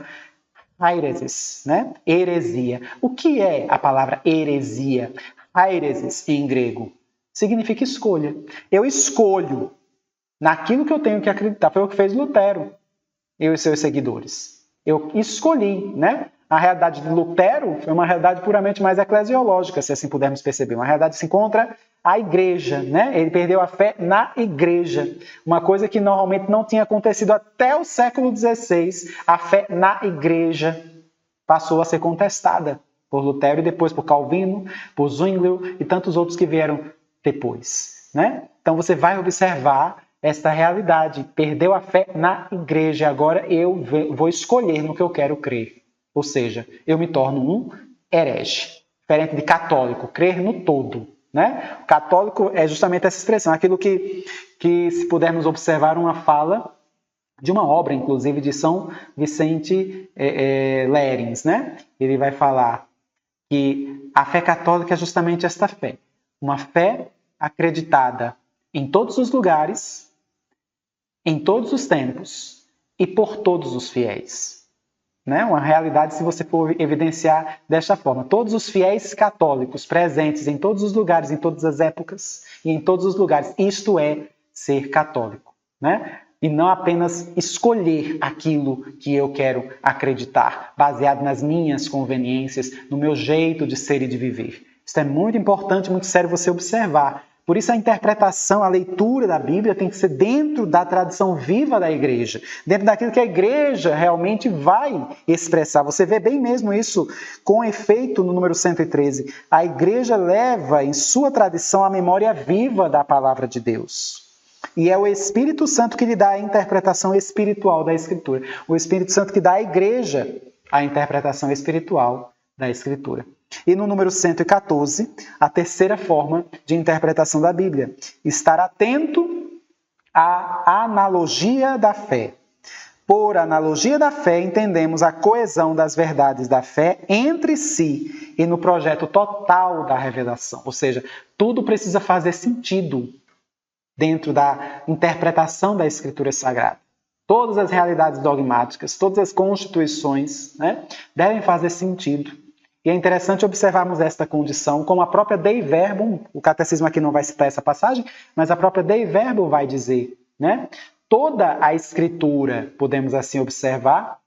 Speaker 2: heresis, né? Heresia. O que é a palavra heresia? Heresis, em grego, significa escolha. Eu escolho naquilo que eu tenho que acreditar. Foi o que fez Lutero, eu e seus seguidores. Eu escolhi, né? A realidade de Lutero foi uma realidade puramente mais eclesiológica, se assim pudermos perceber. Uma realidade que se encontra a igreja, né? Ele perdeu a fé na igreja. Uma coisa que normalmente não tinha acontecido até o século XVI. A fé na igreja passou a ser contestada por Lutero e depois por Calvino, por Zwinglio e tantos outros que vieram depois, né? Então você vai observar esta realidade. Perdeu a fé na igreja. Agora eu vou escolher no que eu quero crer. Ou seja, eu me torno um herege. Diferente de católico, crer no todo. Né? O católico é justamente essa expressão, aquilo que se pudermos observar uma fala de uma obra, inclusive, de São Vicente Lérins, né? Ele vai falar que a fé católica é justamente esta fé, uma fé acreditada em todos os lugares, em todos os tempos e por todos os fiéis. Né? Uma realidade, se você for evidenciar desta forma. Todos os fiéis católicos presentes em todos os lugares, em todas as épocas e em todos os lugares. Isto é ser católico. Né? E não apenas escolher aquilo que eu quero acreditar, baseado nas minhas conveniências, no meu jeito de ser e de viver. Isso é muito importante, muito sério você observar. Por isso a interpretação, a leitura da Bíblia tem que ser dentro da tradição viva da igreja, dentro daquilo que a igreja realmente vai expressar. Você vê bem mesmo isso com efeito no número 113. A igreja leva em sua tradição a memória viva da palavra de Deus. E é o Espírito Santo que lhe dá a interpretação espiritual da Escritura. O Espírito Santo que dá à igreja a interpretação espiritual da Escritura. E no número 114, a terceira forma de interpretação da Bíblia. Estar atento à analogia da fé. Por analogia da fé, entendemos a coesão das verdades da fé entre si e no projeto total da revelação. Ou seja, tudo precisa fazer sentido dentro da interpretação da Escritura Sagrada. Todas as realidades dogmáticas, todas as constituições, né, devem fazer sentido. E é interessante observarmos esta condição, como a própria Dei Verbum, o catecismo aqui não vai citar essa passagem, mas a própria Dei Verbum vai dizer, né? Toda a Escritura, podemos assim observar,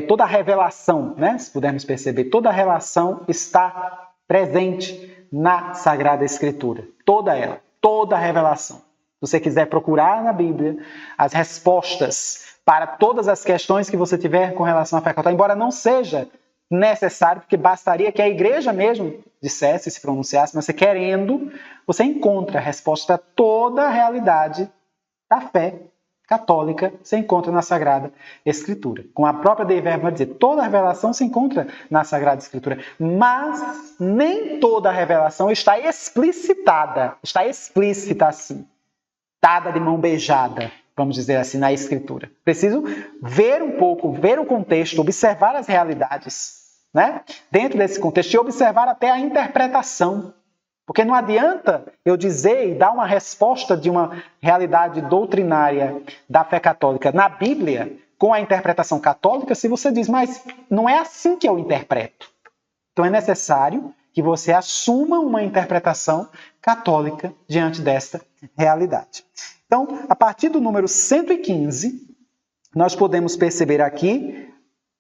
Speaker 2: toda a revelação, né? Se pudermos perceber, toda a relação está presente na Sagrada Escritura. Toda ela, toda a revelação. Se você quiser procurar na Bíblia as respostas para todas as questões que você tiver com relação à fé católica, embora não seja necessário, porque bastaria que a igreja mesmo dissesse, se pronunciasse, mas você querendo, você encontra a resposta para toda a realidade da fé católica, se encontra na Sagrada Escritura. Com a própria Dei Verbum vai dizer, toda a revelação se encontra na Sagrada Escritura, mas nem toda a revelação está explicitada, está explícita assim, dada de mão beijada, vamos dizer assim, na Escritura. Preciso ver um pouco, ver o contexto, observar as realidades, né? Dentro desse contexto e observar até a interpretação. Porque não adianta eu dizer e dar uma resposta de uma realidade doutrinária da fé católica na Bíblia com a interpretação católica se você diz, mas não é assim que eu interpreto. Então é necessário que você assuma uma interpretação católica diante desta realidade. Então, a partir do número 115, nós podemos perceber aqui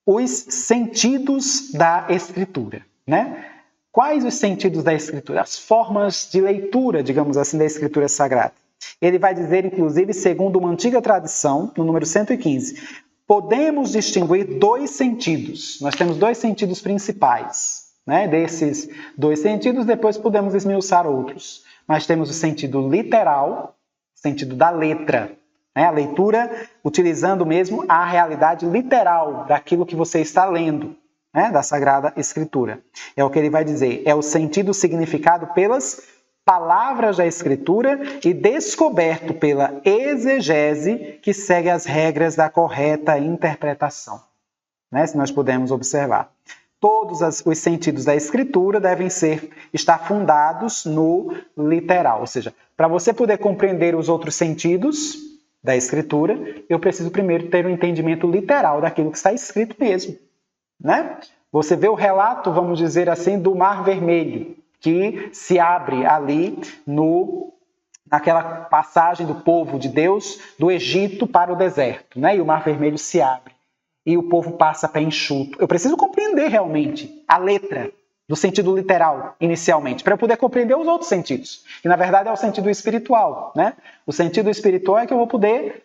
Speaker 2: os sentidos da Escritura. né? Quais os sentidos da Escritura? As formas de leitura, digamos assim, da Escritura Sagrada. Ele vai dizer, inclusive, segundo uma antiga tradição, no número 115, podemos distinguir dois sentidos. Nós temos dois sentidos principais, né? Desses dois sentidos, depois podemos esmiuçar outros. Mas temos o sentido literal, o sentido da letra, né? A leitura utilizando mesmo a realidade literal daquilo que você está lendo, né? Da Sagrada Escritura. É o que ele vai dizer, é o sentido significado pelas palavras da Escritura e descoberto pela exegese que segue as regras da correta interpretação, né? Se nós pudermos observar. Todos os sentidos da Escritura devem estar fundados no literal, ou seja, para você poder compreender os outros sentidos da Escritura, eu preciso primeiro ter um entendimento literal daquilo que está escrito mesmo, né? Você vê o relato, vamos dizer assim, do Mar Vermelho, que se abre ali naquela passagem do povo de Deus do Egito para o deserto, né? E o Mar Vermelho se abre e o povo passa a pé enxuto. Eu preciso compreender realmente a letra do sentido literal, inicialmente, para eu poder compreender os outros sentidos, que na verdade é o sentido espiritual, né? O sentido espiritual é que eu vou poder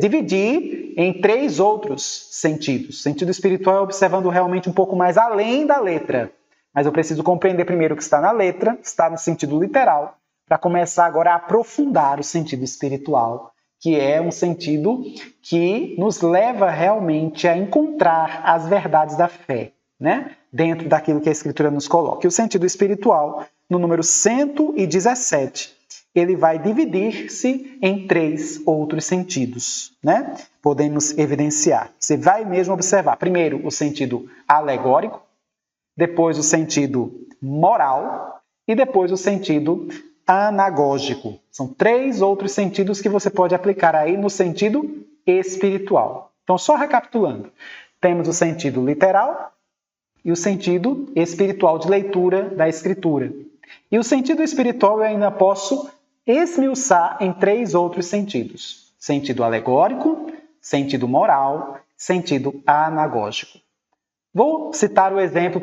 Speaker 2: dividir em três outros sentidos. O sentido espiritual é observando realmente um pouco mais além da letra. Mas eu preciso compreender primeiro o que está na letra, está no sentido literal, para começar agora a aprofundar o sentido espiritual, que é um sentido que nos leva realmente a encontrar as verdades da fé, né? Dentro daquilo que a Escritura nos coloca. E o sentido espiritual, no número 117, ele vai dividir-se em três outros sentidos, né? Podemos evidenciar. Você vai mesmo observar, primeiro, o sentido alegórico, depois o sentido moral e depois o sentido anagógico. São três outros sentidos que você pode aplicar aí no sentido espiritual. Então, só recapitulando, temos o sentido literal e o sentido espiritual de leitura da Escritura. E o sentido espiritual eu ainda posso esmiuçar em três outros sentidos. Sentido alegórico, sentido moral, sentido anagógico. Vou citar o exemplo,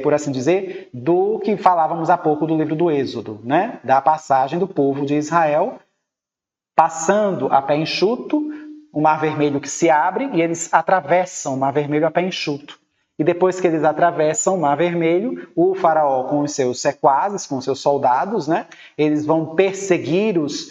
Speaker 2: por assim dizer, do que falávamos há pouco do livro do Êxodo, né? Da passagem do povo de Israel, passando a pé enxuto, o Mar Vermelho que se abre e eles atravessam o Mar Vermelho a pé enxuto. E depois que eles atravessam o Mar Vermelho, o faraó com os seus sequazes, com os seus soldados, né? Eles vão perseguir os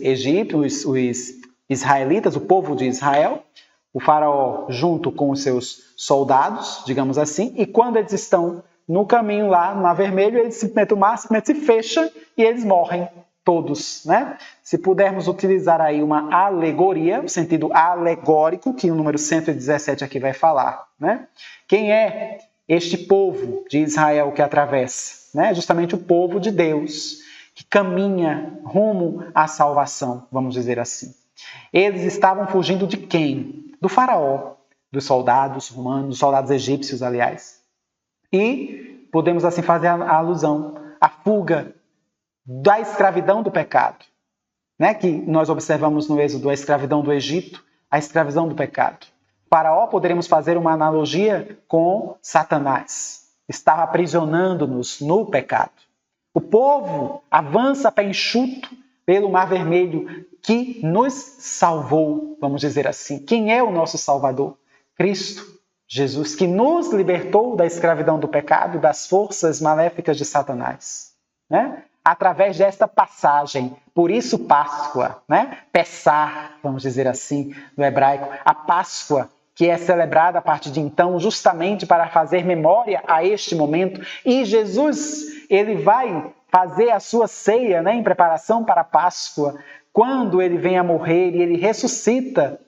Speaker 2: egípcios, os israelitas, o povo de Israel, o faraó junto com os seus soldados, digamos assim, e quando eles estão no caminho lá, no Mar Vermelho, eles simplesmente, o mar simplesmente se fecha e eles morrem todos, né? Se pudermos utilizar aí uma alegoria, o sentido alegórico, que o número 117 aqui vai falar, né? Quem é este povo de Israel que atravessa? Né? Justamente o povo de Deus, que caminha rumo à salvação, vamos dizer assim. Eles estavam fugindo de quem? Do faraó, dos soldados romanos, dos soldados egípcios, aliás. E podemos assim fazer a alusão à fuga da escravidão do pecado, né? Que nós observamos no Êxodo, a escravidão do Egito, a escravidão do pecado. Faraó, poderíamos fazer uma analogia com Satanás. Estava aprisionando-nos no pecado. O povo avança a pé enxuto pelo Mar Vermelho, que nos salvou, vamos dizer assim. Quem é o nosso Salvador? Cristo, Jesus, que nos libertou da escravidão do pecado, das forças maléficas de Satanás, né? Através desta passagem, por isso Páscoa, né? Pessar, vamos dizer assim, no hebraico, a Páscoa, que é celebrada a partir de então, justamente para fazer memória a este momento. E Jesus, ele vai fazer a sua ceia, né, em preparação para a Páscoa, quando ele vem a morrer e ele ressuscita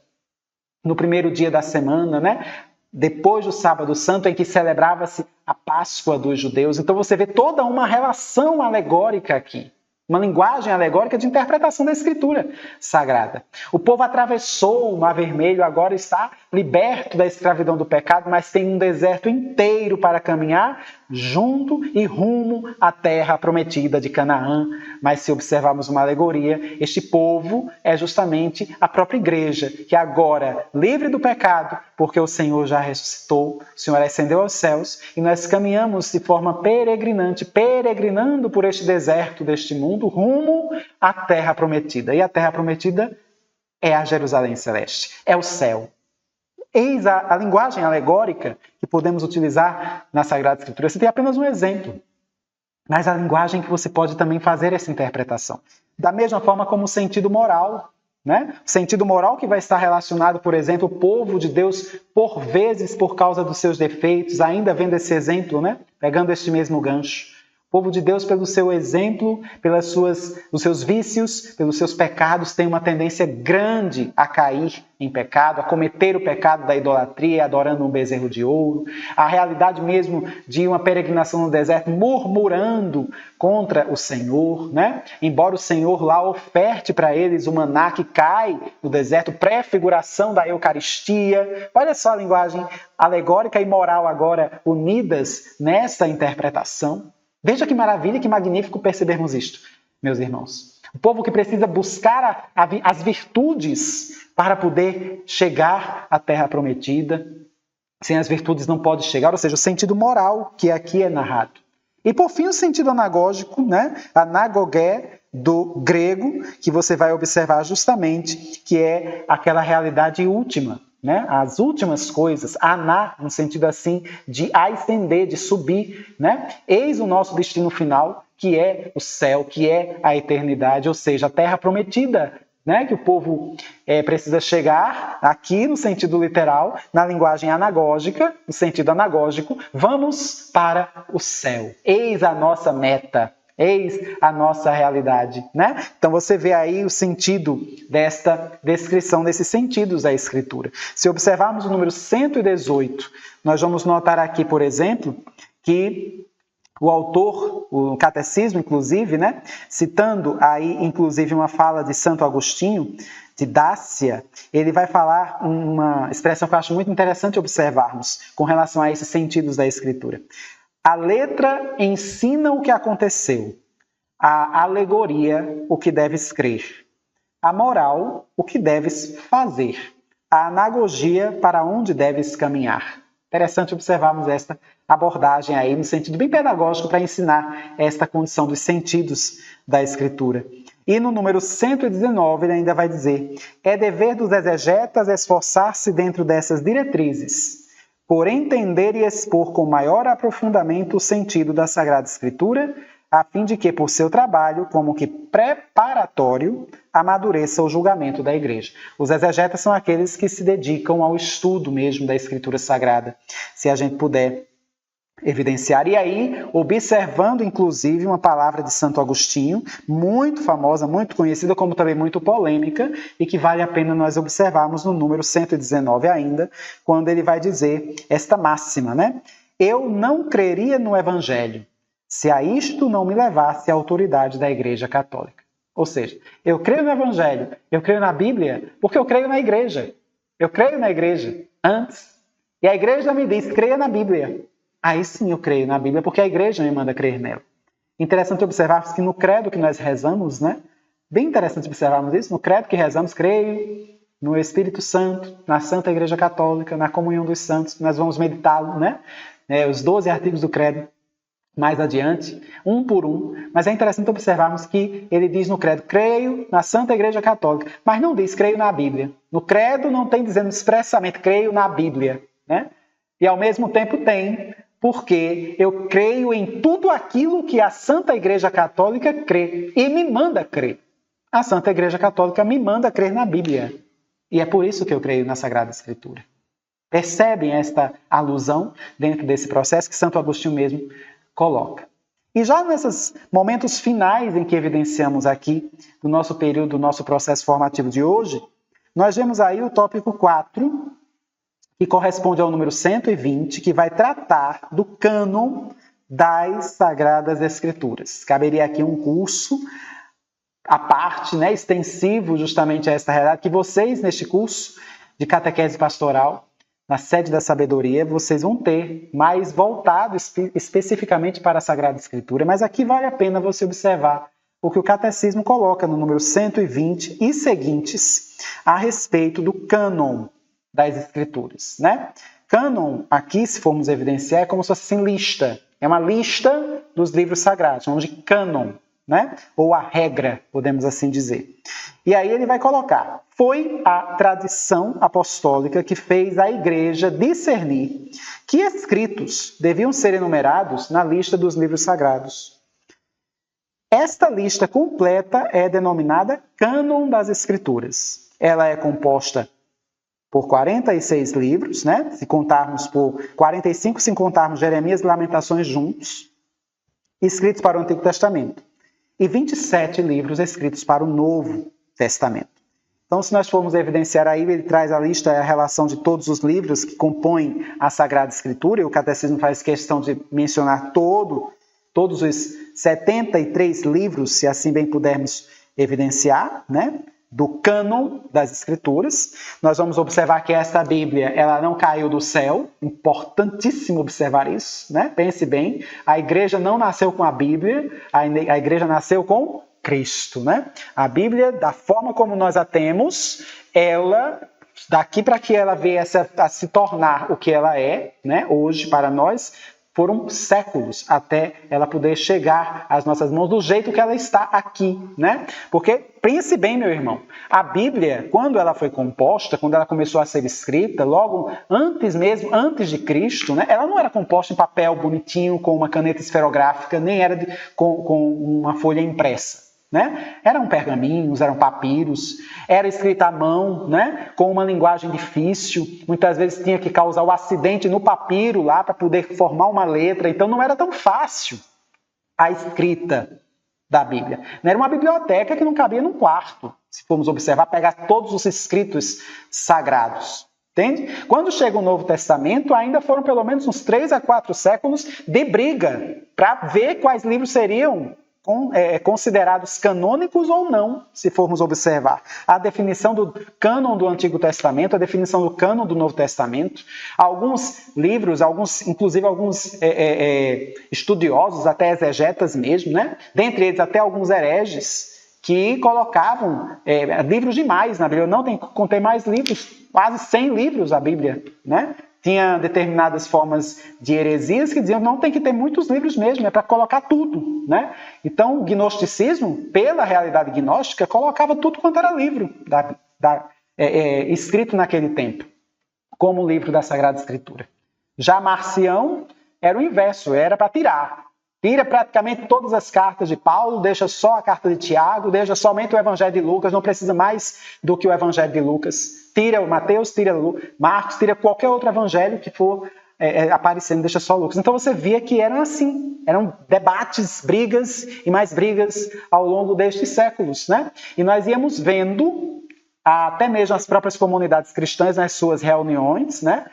Speaker 2: no primeiro dia da semana, né? Depois do Sábado Santo, em que celebrava-se a Páscoa dos judeus. Então você vê toda uma relação alegórica aqui, uma linguagem alegórica de interpretação da Escritura Sagrada. O povo atravessou o Mar Vermelho, agora está liberto da escravidão do pecado, mas tem um deserto inteiro para caminhar junto e rumo à terra prometida de Canaã. Mas se observarmos uma alegoria, este povo é justamente a própria igreja, que agora, livre do pecado, porque o Senhor já ressuscitou, o Senhor ascendeu aos céus, e nós caminhamos de forma peregrinante, peregrinando por este deserto deste mundo, rumo à terra prometida. E a terra prometida é a Jerusalém Celeste, é o céu. Eis a linguagem alegórica que podemos utilizar na Sagrada Escritura. Você tem apenas um exemplo, mas a linguagem que você pode também fazer essa interpretação. Da mesma forma como o sentido moral, né? O sentido moral que vai estar relacionado, por exemplo, o povo de Deus, por vezes, por causa dos seus defeitos, ainda vendo esse exemplo, né? Pegando este mesmo gancho. O povo de Deus, pelo seu exemplo, pelos seus vícios, pelos seus pecados, tem uma tendência grande a cair em pecado, a cometer o pecado da idolatria, adorando um bezerro de ouro. A realidade mesmo de uma peregrinação no deserto, murmurando contra o Senhor, né? Embora o Senhor lá oferte para eles o maná que cai no deserto, prefiguração da Eucaristia. Olha só a linguagem alegórica e moral agora unidas nessa interpretação. Veja que maravilha, que magnífico percebermos isto, meus irmãos. O povo que precisa buscar as virtudes para poder chegar à terra prometida. Sem as virtudes não pode chegar, ou seja, o sentido moral que aqui é narrado. E por fim o sentido anagógico, né? Anagogé, do grego, que você vai observar justamente, que é aquela realidade última. Né? As últimas coisas, aná, no sentido assim de ascender, de subir, né? Eis o nosso destino final, que é o céu, que é a eternidade, ou seja, a terra prometida, né? Que o povo precisa chegar aqui no sentido literal, na linguagem anagógica, no sentido anagógico, vamos para o céu. Eis a nossa meta. Eis a nossa realidade, né? Então você vê aí o sentido desta descrição, desses sentidos da Escritura. Se observarmos o número 118, nós vamos notar aqui, por exemplo, que o autor, o catecismo, inclusive, né? Citando aí, inclusive, uma fala de Santo Agostinho, de Dácia, ele vai falar uma expressão que eu acho muito interessante observarmos com relação a esses sentidos da Escritura. A letra ensina o que aconteceu, a alegoria o que deves crer, a moral o que deves fazer, a anagogia para onde deves caminhar. Interessante observarmos esta abordagem aí no sentido bem pedagógico para ensinar esta condição dos sentidos da Escritura. E no número 119 ele ainda vai dizer: é dever dos exegetas esforçar-se dentro dessas diretrizes, por entender e expor com maior aprofundamento o sentido da Sagrada Escritura, a fim de que, por seu trabalho, como que preparatório, amadureça o julgamento da Igreja. Os exegetas são aqueles que se dedicam ao estudo mesmo da Escritura Sagrada, se a gente puder evidenciar. E aí, observando inclusive uma palavra de Santo Agostinho, muito famosa, muito conhecida, como também muito polêmica, e que vale a pena nós observarmos no número 119 ainda, quando ele vai dizer esta máxima, né? Eu não creria no Evangelho, se a isto não me levasse a autoridade da Igreja Católica. Ou seja, eu creio no Evangelho, eu creio na Bíblia, porque eu creio na Igreja. Eu creio na Igreja antes. E a Igreja me diz, creia na Bíblia. Aí sim eu creio na Bíblia, porque a Igreja me manda crer nela. Interessante observarmos que no credo que nós rezamos, né? Bem interessante observarmos isso, no credo que rezamos, creio no Espírito Santo, na Santa Igreja Católica, na comunhão dos santos, nós vamos meditá-lo, né? Os 12 artigos do credo, mais adiante, um por um. Mas é interessante observarmos que ele diz no credo, creio na Santa Igreja Católica, mas não diz creio na Bíblia. No credo não tem dizendo expressamente creio na Bíblia, né? E ao mesmo tempo tem, porque eu creio em tudo aquilo que a Santa Igreja Católica crê e me manda crer. A Santa Igreja Católica me manda crer na Bíblia. E é por isso que eu creio na Sagrada Escritura. Percebem esta alusão dentro desse processo que Santo Agostinho mesmo coloca. E já nesses momentos finais em que evidenciamos aqui do nosso período, do nosso processo formativo de hoje, nós vemos aí o tópico 4, que corresponde ao número 120, que vai tratar do cânon das Sagradas Escrituras. Caberia aqui um curso à parte, né, extensivo justamente a esta realidade, que vocês, neste curso, de catequese pastoral, na sede da sabedoria, vocês vão ter mais voltado especificamente para a Sagrada Escritura, mas aqui vale a pena você observar o que o Catecismo coloca no número 120 e seguintes a respeito do cânon das Escrituras, né? Cânon, aqui, se formos evidenciar, é como se fosse assim, lista. É uma lista dos livros sagrados, chamamos de cânon, né? Ou a regra, podemos assim dizer. E aí ele vai colocar: foi a tradição apostólica que fez a Igreja discernir que escritos deviam ser enumerados na lista dos livros sagrados. Esta lista completa é denominada Cânon das Escrituras. Ela é composta por 46 livros, né? Se contarmos por 45, se contarmos Jeremias e Lamentações juntos, escritos para o Antigo Testamento, e 27 livros escritos para o Novo Testamento. Então, se nós formos evidenciar aí, ele traz a lista, a relação de todos os livros que compõem a Sagrada Escritura, e o Catecismo faz questão de mencionar todos os 73 livros, se assim bem pudermos evidenciar, né? Do cânon das Escrituras. Nós vamos observar que esta Bíblia, ela não caiu do céu, importantíssimo observar isso, né? Pense bem, a igreja não nasceu com a Bíblia, a igreja nasceu com Cristo, né? A Bíblia, da forma como nós a temos, ela, daqui para que ela viesse a se tornar o que ela é, né? Hoje para nós, foram séculos até ela poder chegar às nossas mãos do jeito que ela está aqui, né? Porque, pense bem, meu irmão, a Bíblia, quando ela foi composta, quando ela começou a ser escrita, logo antes de Cristo, né? Ela não era composta em papel bonitinho, com uma caneta esferográfica, nem era com uma folha impressa. Né? Eram pergaminhos, eram papiros, era escrita à mão, né? Com uma linguagem difícil, muitas vezes tinha que causar o acidente no papiro lá para poder formar uma letra, então não era tão fácil a escrita da Bíblia. Não era uma biblioteca que não cabia num quarto, se formos observar, pegar todos os escritos sagrados. Entende? Quando chega o Novo Testamento, ainda foram pelo menos uns 3 a 4 séculos de briga para ver quais livros seriam considerados canônicos ou não, se formos observar. A definição do cânon do Antigo Testamento, a definição do cânon do Novo Testamento. Alguns livros, inclusive alguns estudiosos, até exegetas mesmo, né? Dentre eles até alguns hereges, que colocavam livros demais na Bíblia. Não tem que conter mais livros, quase 100 livros a Bíblia, né? Tinha determinadas formas de heresias que diziam que não tem que ter muitos livros mesmo, é para colocar tudo, né? Então, o gnosticismo, pela realidade gnóstica, colocava tudo quanto era livro escrito naquele tempo, como o livro da Sagrada Escritura. Já Marcião era o inverso, era para tirar. Tira praticamente todas as cartas de Paulo, deixa só a carta de Tiago, deixa somente o Evangelho de Lucas, não precisa mais do que o Evangelho de Lucas. Tira o Mateus, tira Marcos, tira qualquer outro evangelho que for aparecendo, deixa só Lucas. Então você via que eram assim, eram debates, brigas e mais brigas ao longo destes séculos, né? E nós íamos vendo, até mesmo as próprias comunidades cristãs nas suas reuniões, né?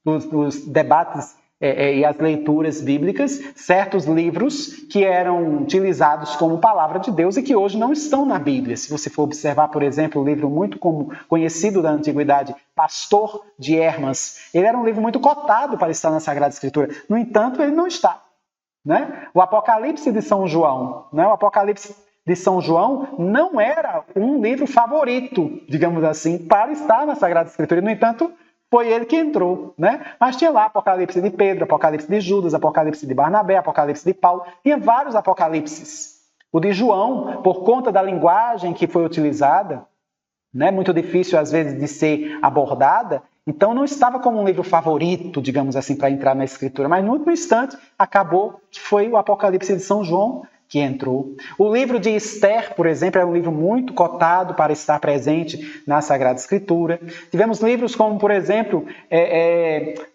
Speaker 2: Os debates e as leituras bíblicas, certos livros que eram utilizados como palavra de Deus e que hoje não estão na Bíblia. Se você for observar, por exemplo, o livro muito conhecido da Antiguidade, Pastor de Hermas, ele era um livro muito cotado para estar na Sagrada Escritura. No entanto, ele não está, né? O Apocalipse de São João, né? O Apocalipse de São João não era um livro favorito, digamos assim, para estar na Sagrada Escritura. No entanto, foi ele que entrou, né? Mas tinha lá Apocalipse de Pedro, Apocalipse de Judas, Apocalipse de Barnabé, Apocalipse de Paulo. Tinha vários apocalipses. O de João, por conta da linguagem que foi utilizada, né? Muito difícil às vezes de ser abordada, então não estava como um livro favorito, digamos assim, para entrar na Escritura. Mas no último instante acabou que foi o Apocalipse de São João que entrou. O livro de Esther, por exemplo, é um livro muito cotado para estar presente na Sagrada Escritura. Tivemos livros como, por exemplo,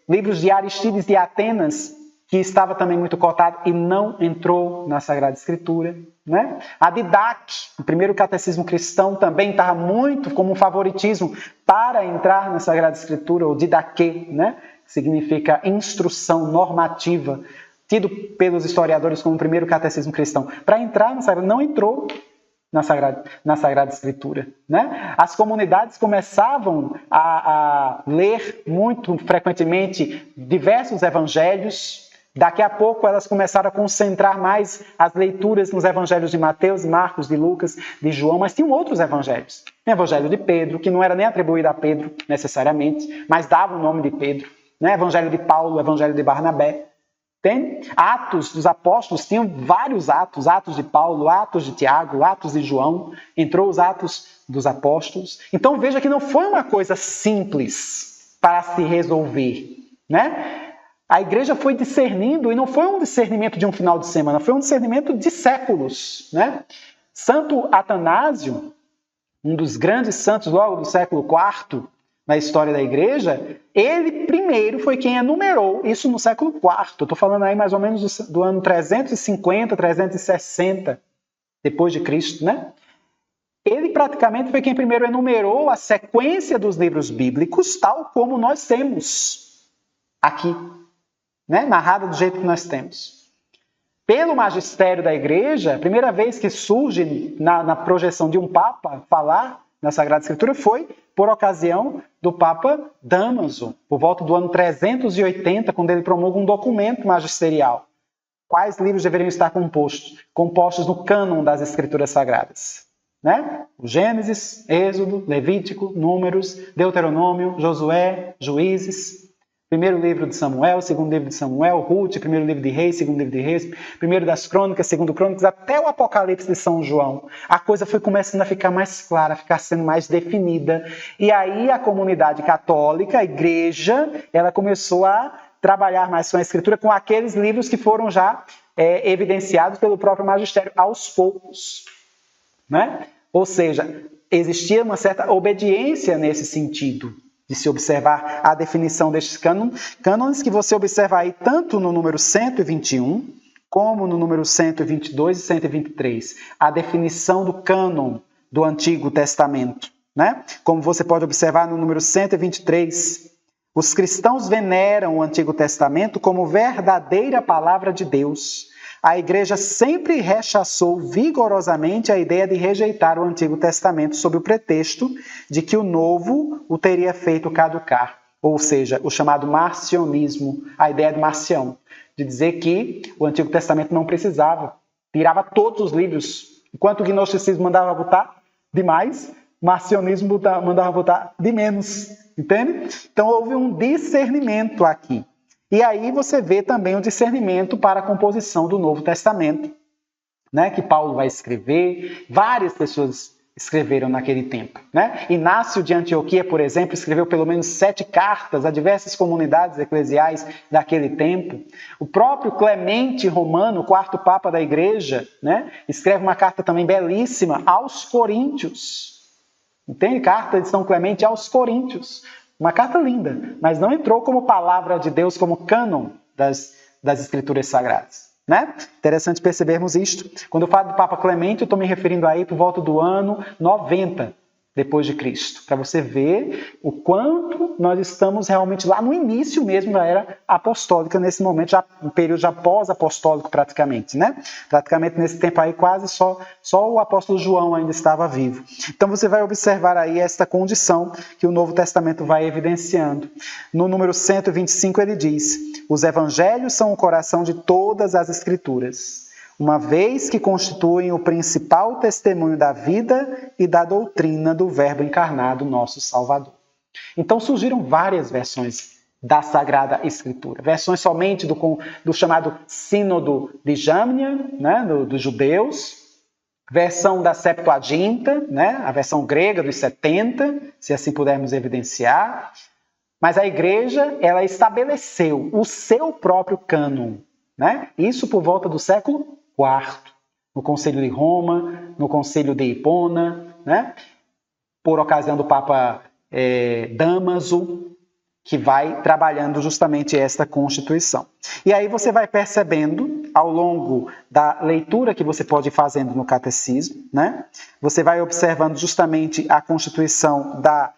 Speaker 2: livros de Aristides de Atenas, que estava também muito cotado e não entrou na Sagrada Escritura, né? A Didaque, o primeiro catecismo cristão, também estava muito como um favoritismo para entrar na Sagrada Escritura, o Didaquê, né? Significa instrução normativa, tido pelos historiadores como o primeiro catecismo cristão. Para entrar na Sagrada, não entrou. na Sagrada Escritura, né? As comunidades começavam a ler muito frequentemente diversos evangelhos. Daqui a pouco elas começaram a concentrar mais as leituras nos evangelhos de Mateus, de Marcos, de Lucas, de João, mas tinham outros evangelhos. O evangelho de Pedro, que não era nem atribuído a Pedro necessariamente, mas dava o nome de Pedro. Né? Evangelho de Paulo, o evangelho de Barnabé. Tem? Atos dos apóstolos, tinham vários atos. Atos de Paulo, atos de Tiago, atos de João. Entrou os atos dos apóstolos. Então veja que não foi uma coisa simples para se resolver. Né? A igreja foi discernindo, e não foi um discernimento de um final de semana, foi um discernimento de séculos. Né? Santo Atanásio, um dos grandes santos logo do século IV, na história da igreja, ele primeiro foi quem enumerou isso no século IV. Eu estou falando aí mais ou menos do ano 350, 360 depois de Cristo, né? Ele praticamente foi quem primeiro enumerou a sequência dos livros bíblicos, tal como nós temos aqui, né? Narrada do jeito que nós temos. Pelo magistério da igreja, a primeira vez que surge na projeção de um papa falar na Sagrada Escritura foi por ocasião do Papa Dámaso, por volta do ano 380, quando ele promulga um documento magisterial. Quais livros deveriam estar compostos no cânon das Escrituras Sagradas? Né? O Gênesis, Êxodo, Levítico, Números, Deuteronômio, Josué, Juízes, primeiro livro de Samuel, segundo livro de Samuel, Ruth, primeiro livro de Reis, segundo livro de Reis, primeiro das Crônicas, segundo Crônicas, até o Apocalipse de São João. A coisa foi começando a ficar mais clara, a ficar sendo mais definida. E aí a comunidade católica, a igreja, ela começou a trabalhar mais com a Escritura, com aqueles livros que foram já evidenciados pelo próprio magistério, aos poucos. Né? Ou seja, existia uma certa obediência nesse sentido, de se observar a definição destes cânones que você observa aí tanto no número 121, como no número 122 e 123. A definição do cânon do Antigo Testamento. Né? Como você pode observar no número 123, os cristãos veneram o Antigo Testamento como verdadeira palavra de Deus. A igreja sempre rechaçou vigorosamente a ideia de rejeitar o Antigo Testamento sob o pretexto de que o Novo o teria feito caducar. Ou seja, o chamado marcionismo, a ideia de Marcião, de dizer que o Antigo Testamento não precisava, tirava todos os livros. Enquanto o gnosticismo mandava botar demais, o marcionismo mandava botar de menos. Entende? Então houve um discernimento aqui. E aí você vê também o discernimento para a composição do Novo Testamento, né, que Paulo vai escrever, várias pessoas escreveram naquele tempo. Né? Inácio de Antioquia, por exemplo, escreveu pelo menos 7 cartas a diversas comunidades eclesiais daquele tempo. O próprio Clemente Romano, o 4º Papa da Igreja, né, escreve uma carta também belíssima aos Coríntios. Entende? Carta de São Clemente aos Coríntios. Uma carta linda, mas não entrou como palavra de Deus, como cânon das Escrituras Sagradas. Né? Interessante percebermos isto. Quando eu falo do Papa Clemente, eu estou me referindo aí por volta do ano 90 depois de Cristo, para você ver o quanto nós estamos realmente lá no início mesmo da era apostólica, nesse momento, já um período já pós-apostólico praticamente, né? Praticamente nesse tempo aí quase só o apóstolo João ainda estava vivo. Então você vai observar aí esta condição que o Novo Testamento vai evidenciando. No número 125 ele diz: os evangelhos são o coração de todas as Escrituras, uma vez que constituem o principal testemunho da vida e da doutrina do Verbo encarnado, nosso Salvador. Então surgiram várias versões da Sagrada Escritura. Versões somente do chamado Sínodo de Jamnia, né, dos judeus. Versão da Septuaginta, né, a versão grega dos 70, se assim pudermos evidenciar. Mas a igreja, ela estabeleceu o seu próprio cânon. Né? Isso por volta do século IV, no Concílio de Roma, no Concílio de Hipona, né? Por ocasião do Papa Dámaso, que vai trabalhando justamente esta Constituição. E aí você vai percebendo, ao longo da leitura que você pode ir fazendo no Catecismo, né? Você vai observando justamente a Constituição da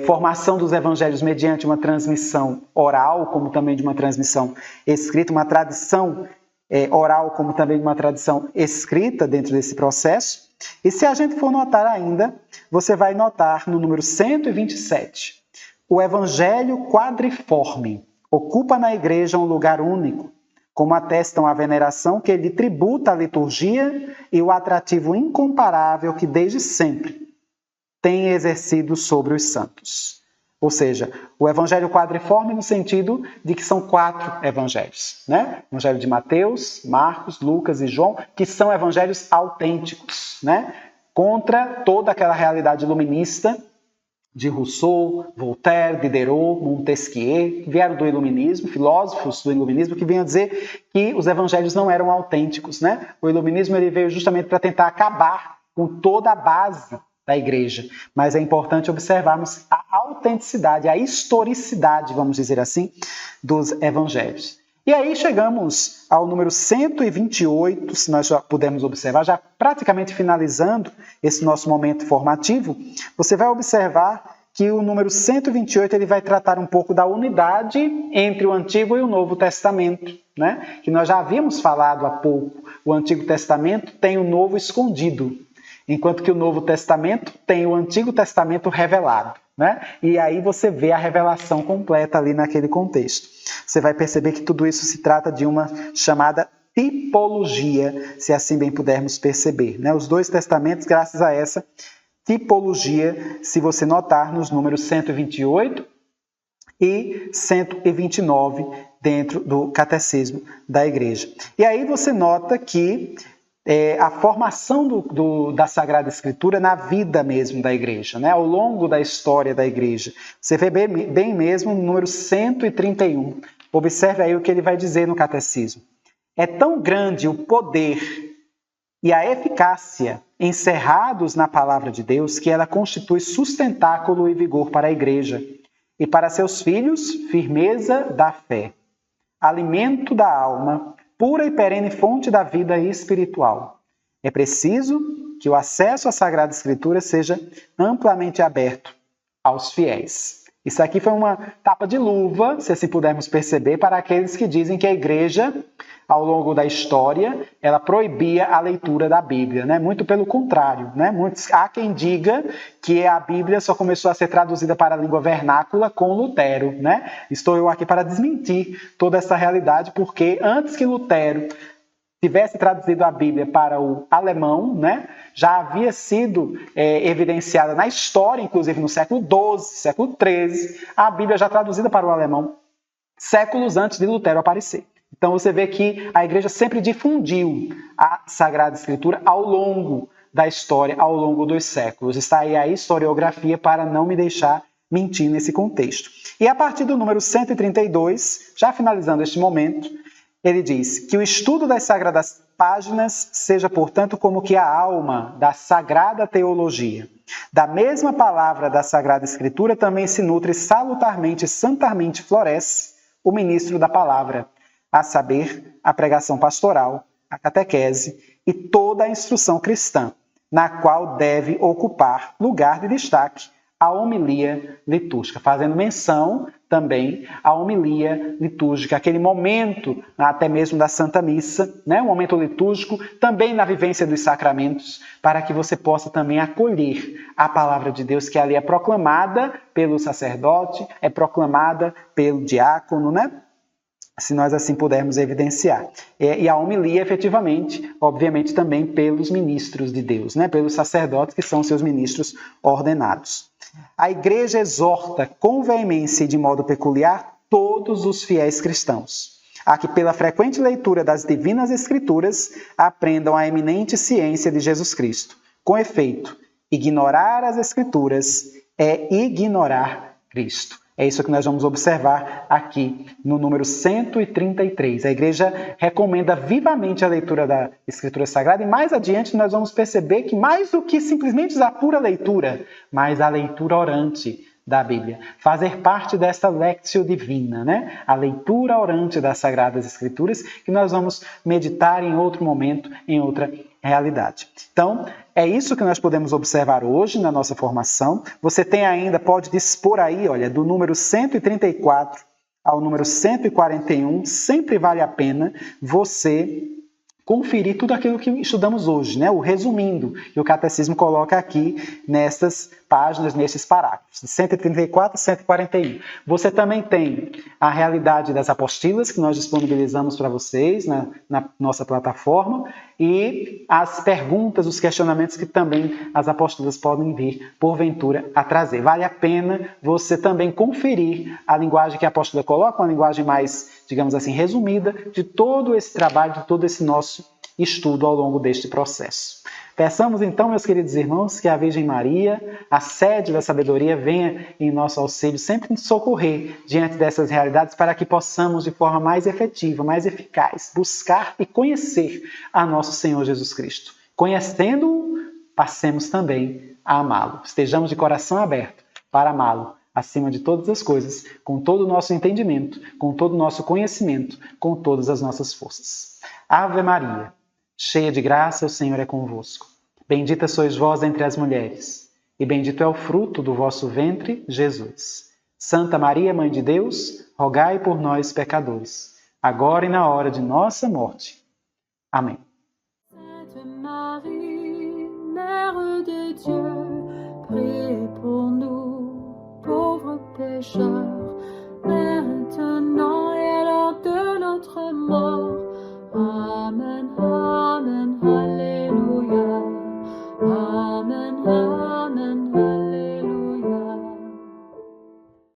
Speaker 2: formação dos evangelhos mediante uma transmissão oral, como também de uma transmissão escrita, uma tradição oral, como também de uma tradição escrita dentro desse processo. E se a gente for notar ainda, você vai notar no número 127, o Evangelho quadriforme ocupa na igreja um lugar único, como atestam a veneração que ele tributa à liturgia e o atrativo incomparável que desde sempre tem exercido sobre os santos. Ou seja, o Evangelho quadriforme no sentido de que são 4 evangelhos, né? Evangelho de Mateus, Marcos, Lucas e João, que são evangelhos autênticos, né? Contra toda aquela realidade iluminista de Rousseau, Voltaire, Diderot, Montesquieu, que vieram do iluminismo, filósofos do iluminismo, que vinham dizer que os evangelhos não eram autênticos, né? O iluminismo ele veio justamente para tentar acabar com toda a base da igreja, mas é importante observarmos a autenticidade, a historicidade, vamos dizer assim, dos evangelhos. E aí chegamos ao número 128, se nós já pudermos observar, já praticamente finalizando esse nosso momento formativo, você vai observar que o número 128 ele vai tratar um pouco da unidade entre o Antigo e o Novo Testamento, né? Que nós já havíamos falado há pouco. O Antigo Testamento tem o Novo escondido, enquanto que o Novo Testamento tem o Antigo Testamento revelado, né? E aí você vê a revelação completa ali naquele contexto. Você vai perceber que tudo isso se trata de uma chamada tipologia, se assim bem pudermos perceber, né? Os 2 testamentos, graças a essa tipologia, se você notar nos números 128 e 129 dentro do Catecismo da Igreja. E aí você nota que a formação da Sagrada Escritura na vida mesmo da igreja, né? Ao longo da história da igreja. Você vê bem mesmo no número 131. Observe aí o que ele vai dizer no Catecismo. É tão grande o poder e a eficácia encerrados na palavra de Deus que ela constitui sustentáculo e vigor para a igreja e para seus filhos, firmeza da fé, alimento da alma, pura e perene fonte da vida espiritual. É preciso que o acesso à Sagrada Escritura seja amplamente aberto aos fiéis. Isso aqui foi uma tapa de luva, se assim pudermos perceber, para aqueles que dizem que a igreja, ao longo da história, ela proibia a leitura da Bíblia, né? Muito pelo contrário, né? Há quem diga que a Bíblia só começou a ser traduzida para a língua vernácula com Lutero, né? Estou eu aqui para desmentir toda essa realidade, porque antes que Lutero tivesse traduzido a Bíblia para o alemão, né, já havia sido evidenciada na história, inclusive no século XII, século XIII, a Bíblia já traduzida para o alemão, séculos antes de Lutero aparecer. Então você vê que a igreja sempre difundiu a Sagrada Escritura ao longo da história, ao longo dos séculos. Está aí a historiografia para não me deixar mentir nesse contexto. E a partir do número 132, já finalizando este momento, ele diz que o estudo das sagradas páginas seja, portanto, como que a alma da sagrada teologia. Da mesma palavra da Sagrada Escritura também se nutre salutarmente e santamente floresce o ministro da palavra, a saber, a pregação pastoral, a catequese e toda a instrução cristã, na qual deve ocupar lugar de destaque a homilia litúrgica, fazendo menção também à homilia litúrgica, aquele momento até mesmo da Santa Missa, né? Um momento litúrgico, também na vivência dos sacramentos, para que você possa também acolher a palavra de Deus que ali é proclamada pelo sacerdote, é proclamada pelo diácono, né? Se nós assim pudermos evidenciar. E a homilia, efetivamente, obviamente também pelos ministros de Deus, né? Pelos sacerdotes que são seus ministros ordenados. A igreja exorta com veemência e de modo peculiar todos os fiéis cristãos, a que pela frequente leitura das divinas escrituras aprendam a eminente ciência de Jesus Cristo. Com efeito, ignorar as escrituras é ignorar Cristo. É isso que nós vamos observar aqui no número 133. A igreja recomenda vivamente a leitura da Escritura Sagrada e mais adiante nós vamos perceber que mais do que simplesmente a pura leitura, mas a leitura orante da Bíblia. Fazer parte dessa Lectio Divina, né? A leitura orante das Sagradas Escrituras, que nós vamos meditar em outro momento, em outra realidade. Então, é isso que nós podemos observar hoje na nossa formação. Você tem ainda, pode dispor aí, olha, do número 134 ao número 141, sempre vale a pena você conferir tudo aquilo que estudamos hoje, né? O resumindo, que o Catecismo coloca aqui nessas páginas, nesses parágrafos, de 134 a 141. Você também tem a realidade das apostilas, que nós disponibilizamos para vocês na nossa plataforma, e as perguntas, os questionamentos que também as apostilas podem vir, porventura, a trazer. Vale a pena você também conferir a linguagem que a apostila coloca, uma linguagem mais, digamos assim, resumida, de todo esse trabalho, de todo esse nosso estudo ao longo deste processo. Peçamos então, meus queridos irmãos, que a Virgem Maria, a sede da sabedoria, venha em nosso auxílio, sempre nos socorrer diante dessas realidades, para que possamos, de forma mais efetiva, mais eficaz, buscar e conhecer a nosso Senhor Jesus Cristo. Conhecendo-o, passemos também a amá-lo. Estejamos de coração aberto para amá-lo, acima de todas as coisas, com todo o nosso entendimento, com todo o nosso conhecimento, com todas as nossas forças. Ave Maria, cheia de graça, o Senhor é convosco. Bendita sois vós entre as mulheres, e bendito é o fruto do vosso ventre, Jesus. Santa Maria, Mãe de Deus, rogai por nós, pecadores, agora e na hora de nossa morte. Amém.
Speaker 1: Sainte Marie, Mère de Dieu, priez pour nous, pauvres pécheurs,